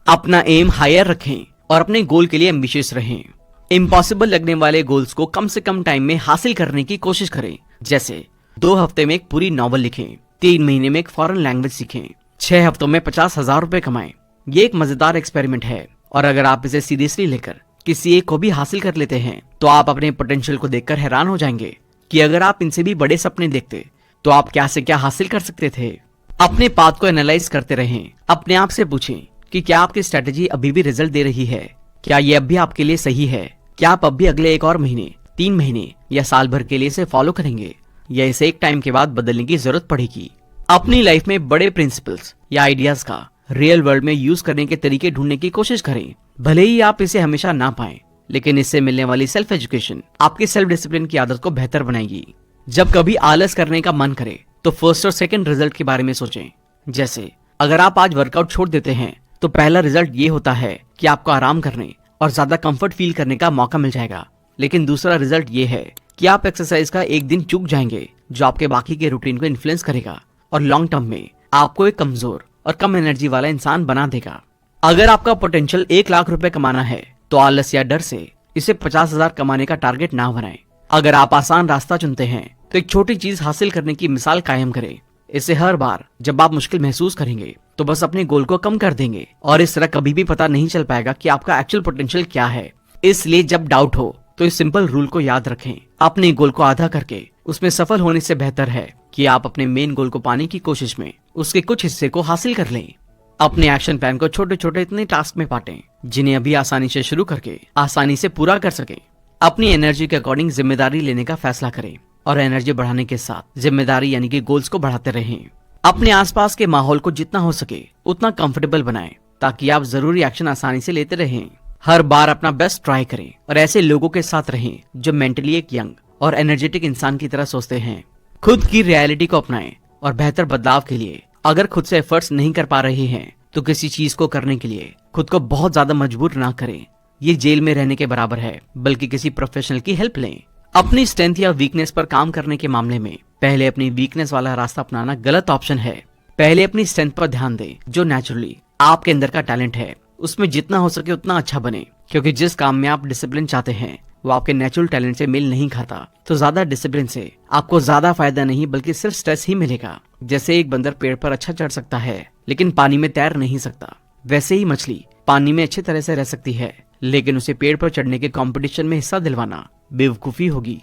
अपना एम हायर रखें और अपने गोल के लिए एम्बिशियस रहें। इम्पॉसिबल लगने वाले गोल्स को कम से कम टाइम में हासिल करने की कोशिश करें। जैसे 2 हफ्ते में एक पूरी नॉवल लिखें, 3 महीने में एक फॉरेन लैंग्वेज सीखें, 6 हफ्तों में 50,000 रुपए कमाएं। ये एक मजेदार एक्सपेरिमेंट है और अगर आप इसे सीरियसली लेकर किसी एक को भी हासिल कर लेते हैं तो आप अपने पोटेंशियल को देखकर हैरान हो जाएंगे कि अगर आप इनसे भी बड़े सपने देखते तो आप क्या से क्या हासिल कर सकते थे। अपने पाथ को एनालाइज करते रहें। अपने आप से पूछें कि क्या आपकी स्ट्रेटेजी अभी भी रिजल्ट दे रही है, क्या ये अब भी आपके लिए सही है, क्या आप अब भी अगले 1 और महीने, 3 महीने या साल भर के लिए इसे फॉलो करेंगे या इसे एक टाइम के बाद बदलने की जरूरत पड़ेगी। अपनी लाइफ में बड़े प्रिंसिपल्स या आइडियाज का रियल वर्ल्ड में यूज करने के तरीके ढूंढने की कोशिश करें। भले ही आप इसे हमेशा ना पाएं, लेकिन इससे मिलने वाली सेल्फ एजुकेशन आपकी सेल्फ डिसिप्लिन की आदत को बेहतर बनाएगी। जब कभी आलस करने का मन करे तो फर्स्ट और सेकंड रिजल्ट के बारे में सोचें। जैसे अगर आप आज वर्कआउट छोड़ देते हैं तो पहला रिजल्ट ये होता है कि आपको आराम करने और ज्यादा कंफर्ट फील करने का मौका मिल जाएगा, लेकिन दूसरा रिजल्ट ये है कि आप एक्सरसाइज का एक दिन चूक जाएंगे जो आपके बाकी के रूटीन को इन्फ्लुएंस करेगा और लॉन्ग टर्म में आपको एक कमजोर और कम एनर्जी वाला इंसान बना देगा। अगर आपका पोटेंशियल 1 लाख रुपए कमाना है तो आलस या डर से इसे 50,000 कमाने का टारगेट ना बनाएं। अगर आप आसान रास्ता चुनते हैं तो एक छोटी चीज हासिल करने की मिसाल कायम करें। इससे हर बार जब आप मुश्किल महसूस करेंगे तो बस अपने गोल को कम कर देंगे और इस तरह कभी भी पता नहीं चल पाएगा कि आपका एक्चुअल पोटेंशियल क्या है। इसलिए जब डाउट हो तो इस सिंपल रूल को याद रखें, अपने गोल को आधा करके उसमें सफल होने से बेहतर है कि आप अपने मेन गोल को पाने की कोशिश में उसके कुछ हिस्से को हासिल कर लें। अपने एक्शन प्लान को छोटे छोटे इतने टास्क में बांटें जिन्हें अभी आसानी से शुरू करके आसानी से पूरा कर सकें। अपनी एनर्जी के अकॉर्डिंग जिम्मेदारी लेने का फैसला करें और एनर्जी बढ़ाने के साथ जिम्मेदारी यानी कि गोल्स को बढ़ाते रहें। अपने आसपास के माहौल को जितना हो सके उतना कंफर्टेबल बनाएं ताकि आप जरूरी एक्शन आसानी से लेते रहें। हर बार अपना बेस्ट ट्राई करें और ऐसे लोगों के साथ रहें जो मेंटली एक यंग और एनर्जेटिक इंसान की तरह सोचते हैं। खुद की रियलिटी को अपनाएं और बेहतर बदलाव के लिए अगर खुद से एफर्ट्स नहीं कर पा रहे हैं तो किसी चीज को करने के लिए खुद को बहुत ज्यादा मजबूर ना करें। ये जेल में रहने के बराबर है, बल्कि किसी प्रोफेशनल की हेल्प लें। अपनी स्ट्रेंथ या वीकनेस पर काम करने के मामले में पहले अपनी वीकनेस वाला रास्ता अपनाना गलत ऑप्शन है। पहले अपनी स्ट्रेंथ पर ध्यान दें जो नेचुरली आपके अंदर का टैलेंट है, उसमें जितना हो सके उतना अच्छा बने, क्योंकि जिस काम में आप डिसिप्लिन चाहते हैं वो आपके नेचुरल टैलेंट से मेल नहीं खाता तो ज्यादा डिसिप्लिन से आपको ज्यादा फायदा नहीं बल्कि सिर्फ स्ट्रेस ही मिलेगा। जैसे एक बंदर पेड़ पर अच्छा चढ़ सकता है लेकिन पानी में तैर नहीं सकता, वैसे ही मछली पानी में अच्छी तरह से रह सकती है लेकिन उसे पेड़ पर चढ़ने के कंपटीशन में हिस्सा दिलवाना बेवकूफी होगी।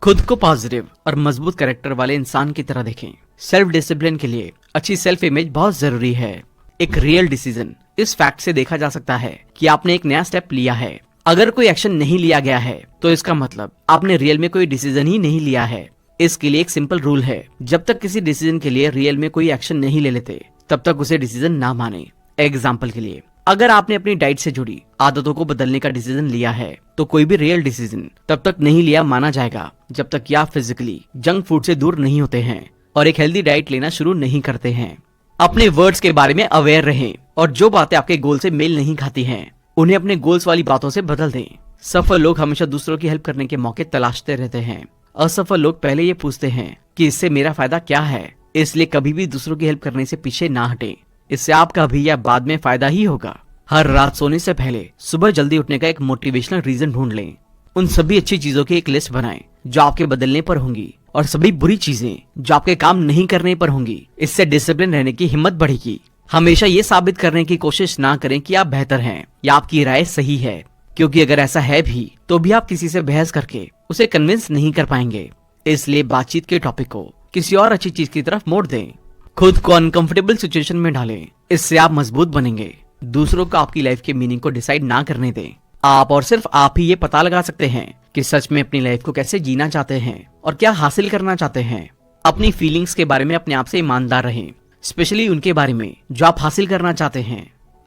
खुद को पॉजिटिव और मजबूत कैरेक्टर वाले इंसान की तरह देखें। सेल्फ डिसिप्लिन के लिए अच्छी सेल्फ इमेज बहुत जरूरी है। एक रियल डिसीजन इस फैक्ट से देखा जा सकता है कि आपने एक नया स्टेप लिया है। अगर कोई एक्शन नहीं लिया गया है तो इसका मतलब आपने रियल में कोई डिसीजन ही नहीं लिया है। इसके लिए एक सिंपल रूल है, जब तक किसी डिसीजन के लिए रियल में कोई एक्शन नहीं ले लेते तब तक उसे डिसीजन ना माने। एग्जाम्पल के लिए, अगर आपने अपनी डाइट से जुड़ी आदतों को बदलने का डिसीजन लिया है तो कोई भी रियल डिसीजन तब तक नहीं लिया माना जाएगा जब तक कि आप फिजिकली जंक फूड से दूर नहीं होते हैं और एक हेल्दी डाइट लेना शुरू नहीं करते हैं। अपने वर्ड्स के बारे में अवेयर रहें और जो बातें आपके गोल से मेल नहीं खाती हैं उन्हें अपने गोल्स वाली बातों से बदल दें। सफल लोग हमेशा दूसरों की हेल्प करने के मौके तलाशते रहते हैं। असफल लोग पहले ये पूछते हैं कि इससे मेरा फायदा क्या है, इसलिए कभी भी दूसरों की हेल्प करने से पीछे ना हटे। इससे आपका भी या बाद में फायदा ही होगा। हर रात सोने से पहले सुबह जल्दी उठने का एक मोटिवेशनल रीजन ढूंढ लें। उन सभी अच्छी चीजों की एक लिस्ट बनाएं जो आपके बदलने पर होंगी और सभी बुरी चीजें जो आपके काम नहीं करने पर होंगी। इससे डिसिप्लिन रहने की हिम्मत बढ़ेगी। हमेशा ये साबित करने की कोशिश ना करें कि आप बेहतर हैं या आपकी राय सही है, क्योंकि अगर ऐसा है भी तो भी आप किसी से बहस करके उसे कन्विंस नहीं कर पाएंगे। इसलिए बातचीत के टॉपिक को किसी और अच्छी चीज की तरफ मोड़ दें। खुद को अनकंफर्टेबल सिचुएशन में डालें, इससे आप मजबूत बनेंगे। दूसरों को आपकी लाइफ के मीनिंग को डिसाइड ना करने दें। आप और सिर्फ आप ही ये पता लगा सकते हैं कि सच में अपनी लाइफ को कैसे जीना चाहते हैं और क्या हासिल करना चाहते हैं। अपनी फीलिंग्स के बारे में अपने आप से ईमानदार रहें, स्पेशली उनके बारे में जो आप हासिल करना चाहते हैं।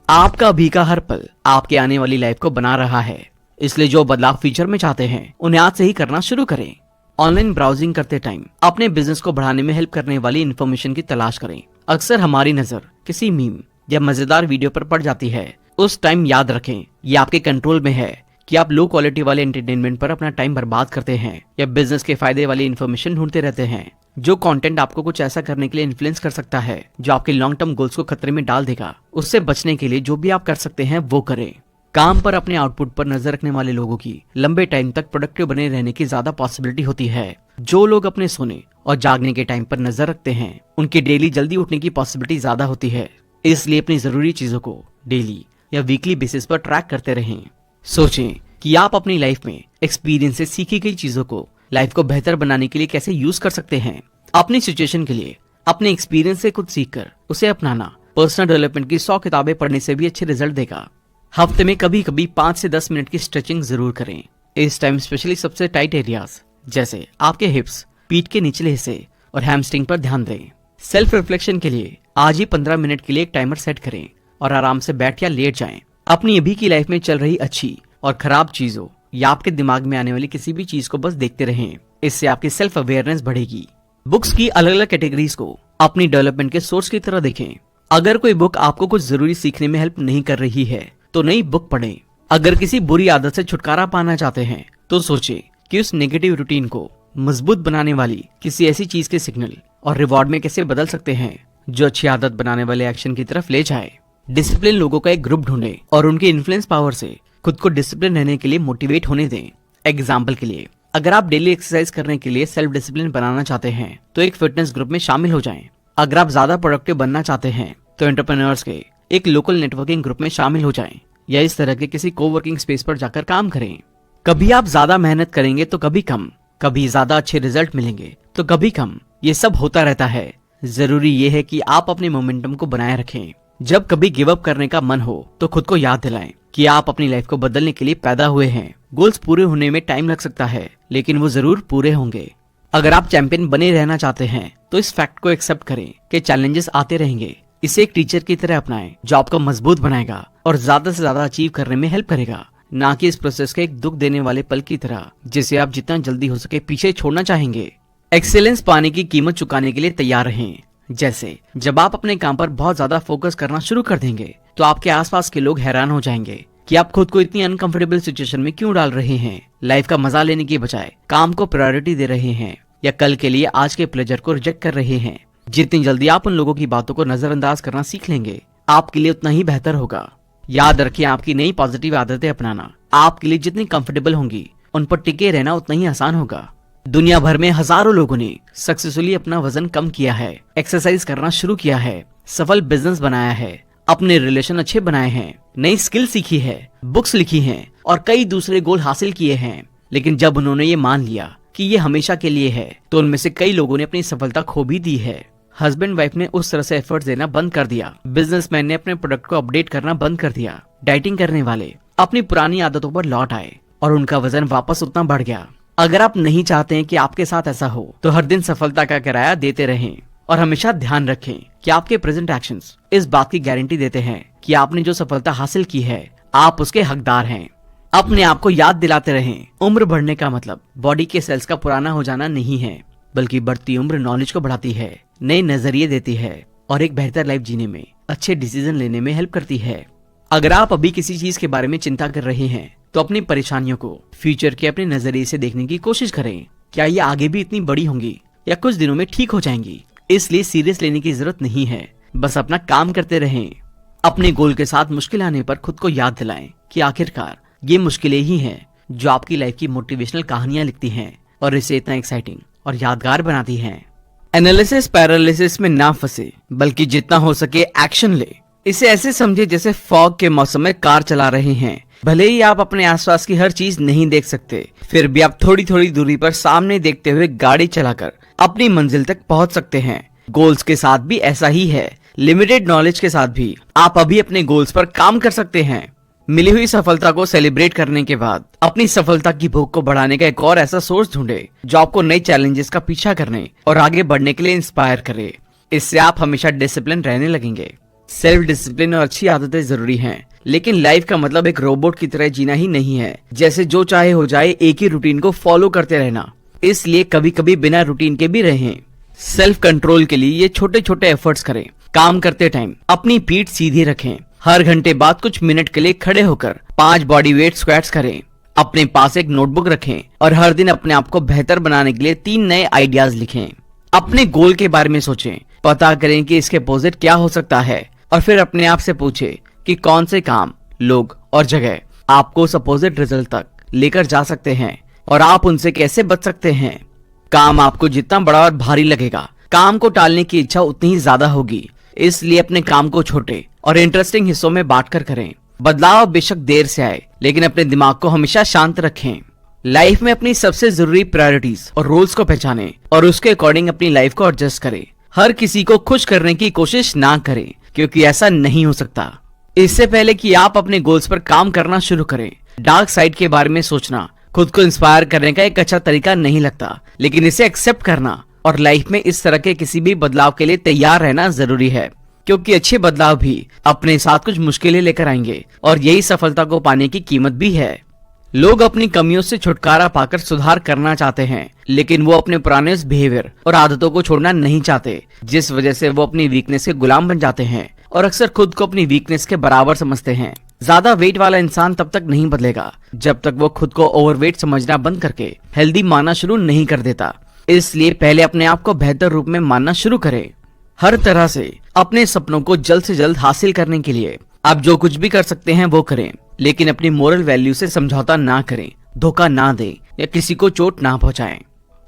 आपका अभी का हर पल आपके आने वाली लाइफ को बना रहा है, इसलिए जो बदलाव फ्यूचर में चाहते हैं उन्हें आज से ही करना शुरू करें। ऑनलाइन ब्राउजिंग करते टाइम अपने बिजनेस को बढ़ाने में हेल्प करने वाली इन्फॉर्मेशन की तलाश करें। अक्सर हमारी नजर किसी मीम या मजेदार वीडियो पर पड़ जाती है। उस टाइम याद रखें ये आपके कंट्रोल में है कि आप लो क्वालिटी वाले एंटरटेनमेंट पर अपना टाइम बर्बाद करते हैं या बिजनेस के फायदे वाली इन्फॉर्मेशन ढूंढते रहते हैं। जो कंटेंट आपको कुछ ऐसा करने के लिए इन्फ्लुएंस कर सकता है जो आपके लॉन्ग टर्म गोल्स को खतरे में डाल देगा, उससे बचने के लिए जो भी आप कर सकते हैं वो करें। काम पर अपने आउटपुट पर नजर रखने वाले लोगों की लंबे टाइम तक प्रोडक्टिव बने रहने की ज्यादा पॉसिबिलिटी होती है। जो लोग अपने सोने और जागने के टाइम पर नजर रखते हैं उनकी डेली जल्दी उठने की पॉसिबिलिटी ज्यादा होती है। इसलिए अपनी जरूरी चीजों को डेली या वीकली बेसिस पर ट्रैक करते रहें। सोचें कि आप अपनी लाइफ में एक्सपीरियंस से सीखी गई चीजों को लाइफ को बेहतर बनाने के लिए कैसे यूज कर सकते हैं। अपनी सिचुएशन के लिए अपने एक्सपीरियंस से कुछ सीखकर उसे अपनाना पर्सनल डेवलपमेंट की 100 किताबें पढ़ने से भी अच्छे रिजल्ट देगा। हफ्ते में कभी कभी 5 से 10 मिनट की स्ट्रेचिंग जरूर करें। इस टाइम स्पेशली सबसे टाइट एरियाज जैसे आपके हिप्स, पीठ के निचले हिस्से और हैमस्ट्रिंग पर ध्यान दें। सेल्फ रिफ्लेक्शन के लिए आज ही 15 मिनट के लिए एक टाइमर सेट करें और आराम से बैठ या लेट जाएं। अपनी अभी की लाइफ में चल रही अच्छी और खराब चीजों या आपके दिमाग में आने वाली किसी भी चीज को बस देखते रहें। इससे आपकी सेल्फ अवेयरनेस बढ़ेगी। बुक्स की अलग अलग कैटेगरीज को अपनी डेवलपमेंट के सोर्स की तरह देखें। अगर कोई बुक आपको कुछ जरूरी सीखने में हेल्प नहीं कर रही है तो नई बुक पढ़ें। अगर किसी बुरी आदत से छुटकारा पाना चाहते हैं तो सोचें कि उस नेगेटिव रूटीन को मजबूत बनाने वाली किसी ऐसी चीज के सिग्नल और रिवॉर्ड में कैसे बदल सकते हैं जो अच्छी आदत बनाने वाले एक्शन की तरफ ले जाए। डिसिप्लिन लोगों का एक ग्रुप ढूंढें और उनके इन्फ्लुएंस पावर से खुद को डिसिप्लिन रहने के लिए मोटिवेट होने दें। एग्जाम्पल के लिए अगर आप डेली एक्सरसाइज करने के लिए सेल्फ डिसिप्लिन बनाना चाहते हैं तो एक फिटनेस ग्रुप में शामिल हो जाएं। अगर आप ज्यादा प्रोडक्टिव बनना चाहते हैं तो एंटरप्रेन्योर्स के एक लोकल नेटवर्किंग ग्रुप में शामिल हो जाएं या इस तरह के किसी कोवर्किंग स्पेस पर जाकर काम करें। कभी आप ज्यादा मेहनत करेंगे तो कभी कम, कभी ज्यादा अच्छे रिजल्ट मिलेंगे तो कभी कम, ये सब होता रहता है। जरूरी ये है कि आप अपने मोमेंटम को बनाए रखें। जब कभी गिव अप करने का मन हो तो खुद को याद दिलाएं कि आप अपनी लाइफ को बदलने के लिए पैदा हुए हैं। गोल्स पूरे होने में टाइम लग सकता है लेकिन वो जरूर पूरे होंगे। अगर आप चैंपियन बने रहना चाहते हैं तो इस फैक्ट को एक्सेप्ट करें कि चैलेंजेस आते रहेंगे। इसे एक टीचर की तरह अपनाएं जो आपको मजबूत बनाएगा और ज्यादा से ज्यादा अचीव करने में हेल्प करेगा, ना कि इस प्रोसेस के एक दुख देने वाले पल की तरह जिसे आप जितना जल्दी हो सके पीछे छोड़ना चाहेंगे। एक्सेलेंस पाने की कीमत चुकाने के लिए तैयार रहें। जैसे जब आप अपने काम पर बहुत ज्यादा फोकस करना शुरू कर देंगे तो आपके आसपास के लोग हैरान हो जाएंगे कि आप खुद को इतनी अनकंफर्टेबल सिचुएशन में क्यों डाल रहे हैं। लाइफ का मजा लेने की बजाय काम को प्रायोरिटी दे रहे हैं या कल के लिए आज के प्लेजर को रिजेक्ट कर रहे हैं। जितनी जल्दी आप उन लोगों की बातों को नजरअंदाज करना सीख लेंगे आपके लिए उतना ही बेहतर होगा। याद रखिए, आपकी नई पॉजिटिव आदतें अपनाना आपके लिए जितनी कंफर्टेबल होंगी उन पर टिके रहना उतना ही आसान होगा। दुनिया भर में हजारों लोगों ने सक्सेसफुली अपना वजन कम किया है, एक्सरसाइज करना शुरू किया है, सफल बिजनेस बनाया है, अपने रिलेशन अच्छे बनाए हैं, नई स्किल सीखी है, बुक्स लिखी हैं और कई दूसरे गोल हासिल किए हैं। लेकिन जब उन्होंने ये मान लिया कि ये हमेशा के लिए है तो उनमें से कई लोगों ने अपनी सफलता खो भी दी है। हस्बैंड वाइफ ने उस तरह से एफर्ट्स देना बंद कर दिया, बिजनेसमैन ने अपने प्रोडक्ट को अपडेट करना बंद कर दिया, डाइटिंग करने वाले अपनी पुरानी आदतों पर लौट आए और उनका वजन वापस उतना बढ़ गया। अगर आप नहीं चाहते हैं कि आपके साथ ऐसा हो तो हर दिन सफलता का किराया देते रहें और हमेशा ध्यान रखें कि आपके प्रेजेंट एक्शंस इस बात की गारंटी देते हैं कि आपने जो सफलता हासिल की है आप उसके हकदार हैं। अपने आप को याद दिलाते रहें, उम्र बढ़ने का मतलब बॉडी के सेल्स का पुराना हो जाना नहीं है, बल्कि बढ़ती उम्र नॉलेज को बढ़ाती है, नए नजरिए देती है और एक बेहतर लाइफ जीने में, अच्छे डिसीजन लेने में हेल्प करती है। अगर आप अभी किसी चीज के बारे में चिंता कर रहे हैं तो अपनी परेशानियों को फ्यूचर के अपने नजरिए से देखने की कोशिश करें। क्या ये आगे भी इतनी बड़ी होंगी या कुछ दिनों में ठीक हो जाएंगी? इसलिए सीरियस लेने की जरूरत नहीं है, बस अपना काम करते रहें। अपने गोल के साथ मुश्किल आने पर खुद को याद दिलाएं कि आखिरकार ये मुश्किलें ही हैं जो आपकी लाइफ की मोटिवेशनल कहानियां लिखती हैं और इसे इतना एक्साइटिंग और यादगार बनाती हैं। एनालिसिस पैरालिसिस में ना फंसे, बल्कि जितना हो सके एक्शन ले। इसे ऐसे समझे जैसे फॉग के मौसम में कार चला रहे हैं। भले ही आप अपने आसपास की हर चीज नहीं देख सकते, फिर भी आप थोड़ी थोड़ी दूरी पर सामने देखते हुए गाड़ी चलाकर अपनी मंजिल तक पहुंच सकते हैं। गोल्स के साथ भी ऐसा ही है। लिमिटेड नॉलेज के साथ भी आप अभी अपने गोल्स पर काम कर सकते हैं। मिली हुई सफलता को सेलिब्रेट करने के बाद अपनी सफलता की भूख को बढ़ाने का एक और ऐसा सोर्स ढूंढे जो आपको नए चैलेंजेस का पीछा करने और आगे बढ़ने के लिए इंस्पायर करे। इससे आप हमेशा डिसिप्लिन रहने लगेंगे। सेल्फ डिसिप्लिन और अच्छी आदतें जरूरी हैं, लेकिन लाइफ का मतलब एक रोबोट की तरह जीना ही नहीं है, जैसे जो चाहे हो जाए एक ही रूटीन को फॉलो करते रहना। इसलिए कभी कभी बिना रूटीन के भी रहें। सेल्फ कंट्रोल के लिए ये छोटे छोटे एफर्ट्स करें। काम करते टाइम अपनी पीठ सीधी रखें। हर घंटे बाद कुछ मिनट के लिए खड़े होकर 5 बॉडी वेट स्क्वाट्स करें। अपने पास एक नोटबुक रखें और हर दिन अपने आप को बेहतर बनाने के लिए 3 नए आइडियाज लिखें। अपने गोल के बारे में सोचें, पता करें कि इसके अपोजिट क्या हो सकता है और फिर अपने आप से पूछें कि कौन से काम, लोग और जगह आपको उस अपोजिट रिजल्ट तक लेकर जा सकते हैं और आप उनसे कैसे बच सकते हैं। काम आपको जितना बड़ा और भारी लगेगा, काम को टालने की इच्छा उतनी ही ज्यादा होगी। इसलिए अपने काम को छोटे और इंटरेस्टिंग हिस्सों में बांटकर करें। बदलाव बेशक देर से आए, लेकिन अपने दिमाग को हमेशा शांत रखें। लाइफ में अपनी सबसे जरूरी प्रायोरिटीज और रोल्स को पहचानें और उसके अकॉर्डिंग अपनी लाइफ को एडजस्ट करें। हर किसी को खुश करने की कोशिश ना करें, क्योंकि ऐसा नहीं हो सकता। इससे पहले कि आप अपने गोल्स पर काम करना शुरू करें, डार्क साइड के बारे में सोचना खुद को इंस्पायर करने का एक अच्छा तरीका नहीं लगता, लेकिन इसे एक्सेप्ट करना और लाइफ में इस तरह के किसी भी बदलाव के लिए तैयार रहना जरूरी है, क्योंकि अच्छे बदलाव भी अपने साथ कुछ मुश्किलें लेकर आएंगे और यही सफलता को पाने की कीमत भी है। लोग अपनी कमियों से छुटकारा पाकर सुधार करना चाहते हैं, लेकिन वो अपने पुराने बिहेवियर और आदतों को छोड़ना नहीं चाहते, जिस वजह से वो अपनी वीकनेस के गुलाम बन जाते हैं और अक्सर खुद को अपनी वीकनेस के बराबर समझते हैं। ज्यादा वेट वाला इंसान तब तक नहीं बदलेगा जब तक वो खुद को ओवरवेट समझना बंद करके हेल्दी मानना शुरू नहीं कर देता। इसलिए पहले अपने आप को बेहतर रूप में मानना शुरू करें। हर तरह से अपने सपनों को जल्द से जल्द हासिल करने के लिए आप जो कुछ भी कर सकते हैं वो करें, लेकिन अपनी मोरल वैल्यू से समझौता ना करें, धोखा ना दें या किसी को चोट ना पहुंचाएं।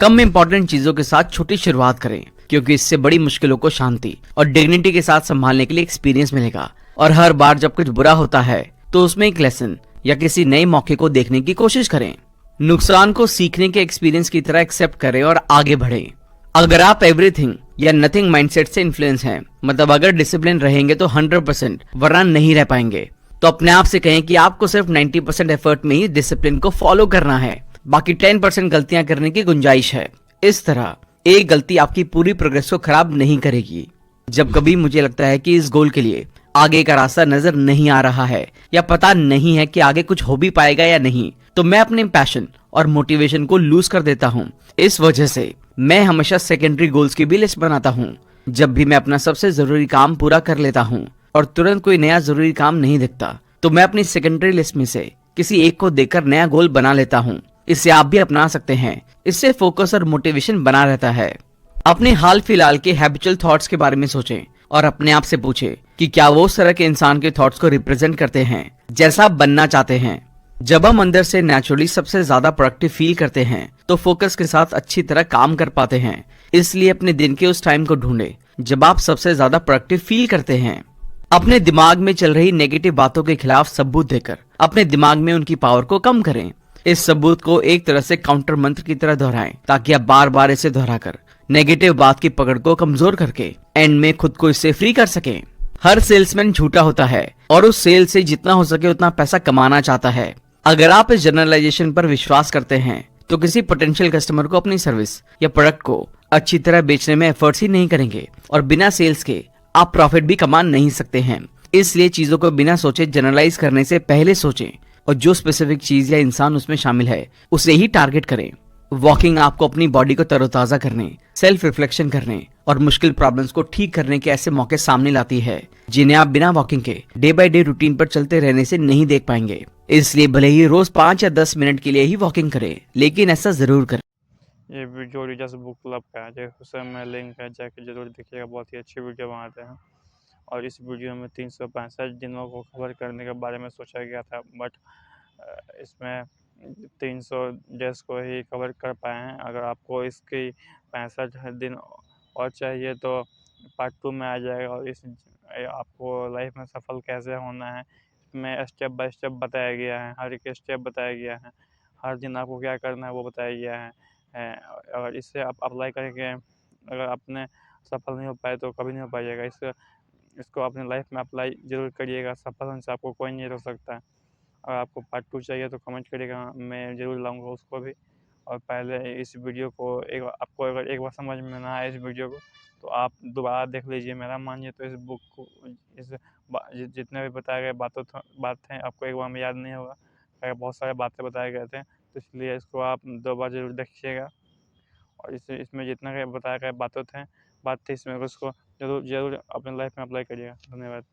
कम इम्पोर्टेंट चीजों के साथ छोटी शुरुआत करें, क्योंकि इससे बड़ी मुश्किलों को शांति और डिग्निटी के साथ संभालने के लिए एक्सपीरियंस मिलेगा। और हर बार जब कुछ बुरा होता है तो उसमें एक लेसन या किसी नए मौके को देखने की कोशिश करें। नुकसान को सीखने के एक्सपीरियंस की तरह एक्सेप्ट करें और आगे बढ़ें। अगर आप एवरीथिंग या नथिंग माइंडसेट से इन्फ्लुएंस हैं, मतलब अगर डिसिप्लिन रहेंगे तो 100%, वरना नहीं रह पाएंगे, तो अपने आप से कहें कि आपको सिर्फ 90% एफर्ट में ही डिसिप्लिन को फॉलो करना है, बाकी 10% गलतियां करने की गुंजाइश है। इस तरह एक गलती आपकी पूरी प्रोग्रेस को खराब नहीं करेगी। जब कभी मुझे लगता है कि इस गोल के लिए आगे का रास्ता नजर नहीं आ रहा है या पता नहीं है कि आगे कुछ हो भी पाएगा या नहीं, तो मैं अपने पैशन और मोटिवेशन को लूज कर देता हूँ। इस वजह से मैं हमेशा सेकेंडरी गोल्स की भी लिस्ट बनाता हूँ। जब भी मैं अपना सबसे जरूरी काम पूरा कर लेता हूँ और तुरंत कोई नया जरूरी काम नहीं दिखता, तो मैं अपनी सेकेंडरी लिस्ट में से किसी एक को देखकर नया गोल बना लेता हूँ। इसे आप भी अपना सकते हैं। इससे फोकस और मोटिवेशन बना रहता है। अपने हाल फिलहाल के हैबिचुअल थॉट्स के बारे में सोचें और अपने आप से पूछें कि क्या वो उस तरह के इंसान के थॉट्स को रिप्रेजेंट करते हैं जैसा आप बनना चाहते हैं। जब हम अंदर से नेचुरली सबसे ज्यादा प्रोडक्टिव फील करते हैं तो फोकस के साथ अच्छी तरह काम कर पाते हैं। इसलिए अपने दिन के उस टाइम को ढूंढें जब आप सबसे ज्यादा प्रोडक्टिव फील करते हैं। अपने दिमाग में चल रही नेगेटिव बातों के खिलाफ सबूत देकर अपने दिमाग में उनकी पावर को कम करें। इस सबूत को एक तरह से काउंटर मंत्र की तरह दोहराएं, ताकि आप बार बार इसे दोहराकर नेगेटिव बात की पकड़ को कमजोर करके एंड में खुद को इससे फ्री कर सकें। हर सेल्समैन झूठा होता है और उस सेल से जितना हो सके उतना पैसा कमाना चाहता है। अगर आप इस जनरलाइजेशन पर विश्वास करते हैं तो किसी पोटेंशियल कस्टमर को अपनी सर्विस या प्रोडक्ट को अच्छी तरह बेचने में एफर्ट्स ही नहीं करेंगे और बिना सेल्स के आप प्रॉफिट भी कमा नहीं सकते हैं। इसलिए चीजों को बिना सोचे जनरलाइज करने से पहले सोचें और जो स्पेसिफिक चीज या इंसान उसमें शामिल है उसे ही टारगेट करें। वॉकिंग आपको अपनी बॉडी को तरोताजा करने, सेल्फ रिफ्लेक्शन करने और मुश्किल प्रॉब्लम्स को ठीक करने के ऐसे मौके सामने लाती है जिन्हें आप बिना वॉकिंग के डे बाय डे रूटीन पर चलते रहने से नहीं देख पाएंगे। इसलिए भले ही रोज 5 या 10 मिनट के लिए ही वॉकिंग करें, लेकिन ऐसा जरूर करें। ये वीडियो रीडर्स बुक क्लब का है, जो में लिंक है, जाके जरूर देखिएगा। बहुत ही अच्छी वीडियो बनाते हैं। और इस वीडियो में 365 दिनों को कवर करने के बारे में सोचा गया था, बट इसमें 300 डेज को ही कवर कर पाए हैं। अगर आपको इसकी 65 दिन और चाहिए तो पार्ट 2 में आ जाएगा। और इस आपको लाइफ में सफल कैसे होना है इसमें स्टेप बाय स्टेप बताया गया है। हर एक स्टेप बताया गया है। हर दिन आपको क्या करना है वो बताया गया है। अगर इससे आप अप्लाई करके अगर आपने सफल नहीं हो पाए तो कभी नहीं हो पाइएगा। इसको अपने लाइफ में अप्लाई ज़रूर करिएगा। सफल होने से आपको कोई नहीं रोक सकता है। अगर आपको पार्ट 2 चाहिए तो कमेंट करिएगा, मैं ज़रूर लाऊंगा उसको भी। और पहले इस वीडियो को आपको अगर एक बार समझ में ना आए इस वीडियो को, तो आप दोबारा देख लीजिए। मेरा मानिए तो इस बुक को इस जितने भी बताए गए बात हैं आपको एक बार में याद नहीं होगा। बहुत सारे बातें बताए गए थे, तो इसलिए इसको आप 2 बार ज़रूर देखिएगा। और इसमें जितना बताया गया बात थी, इसमें उसको ज़रूर ज़रूर अपने लाइफ में अप्लाई करिएगा। धन्यवाद।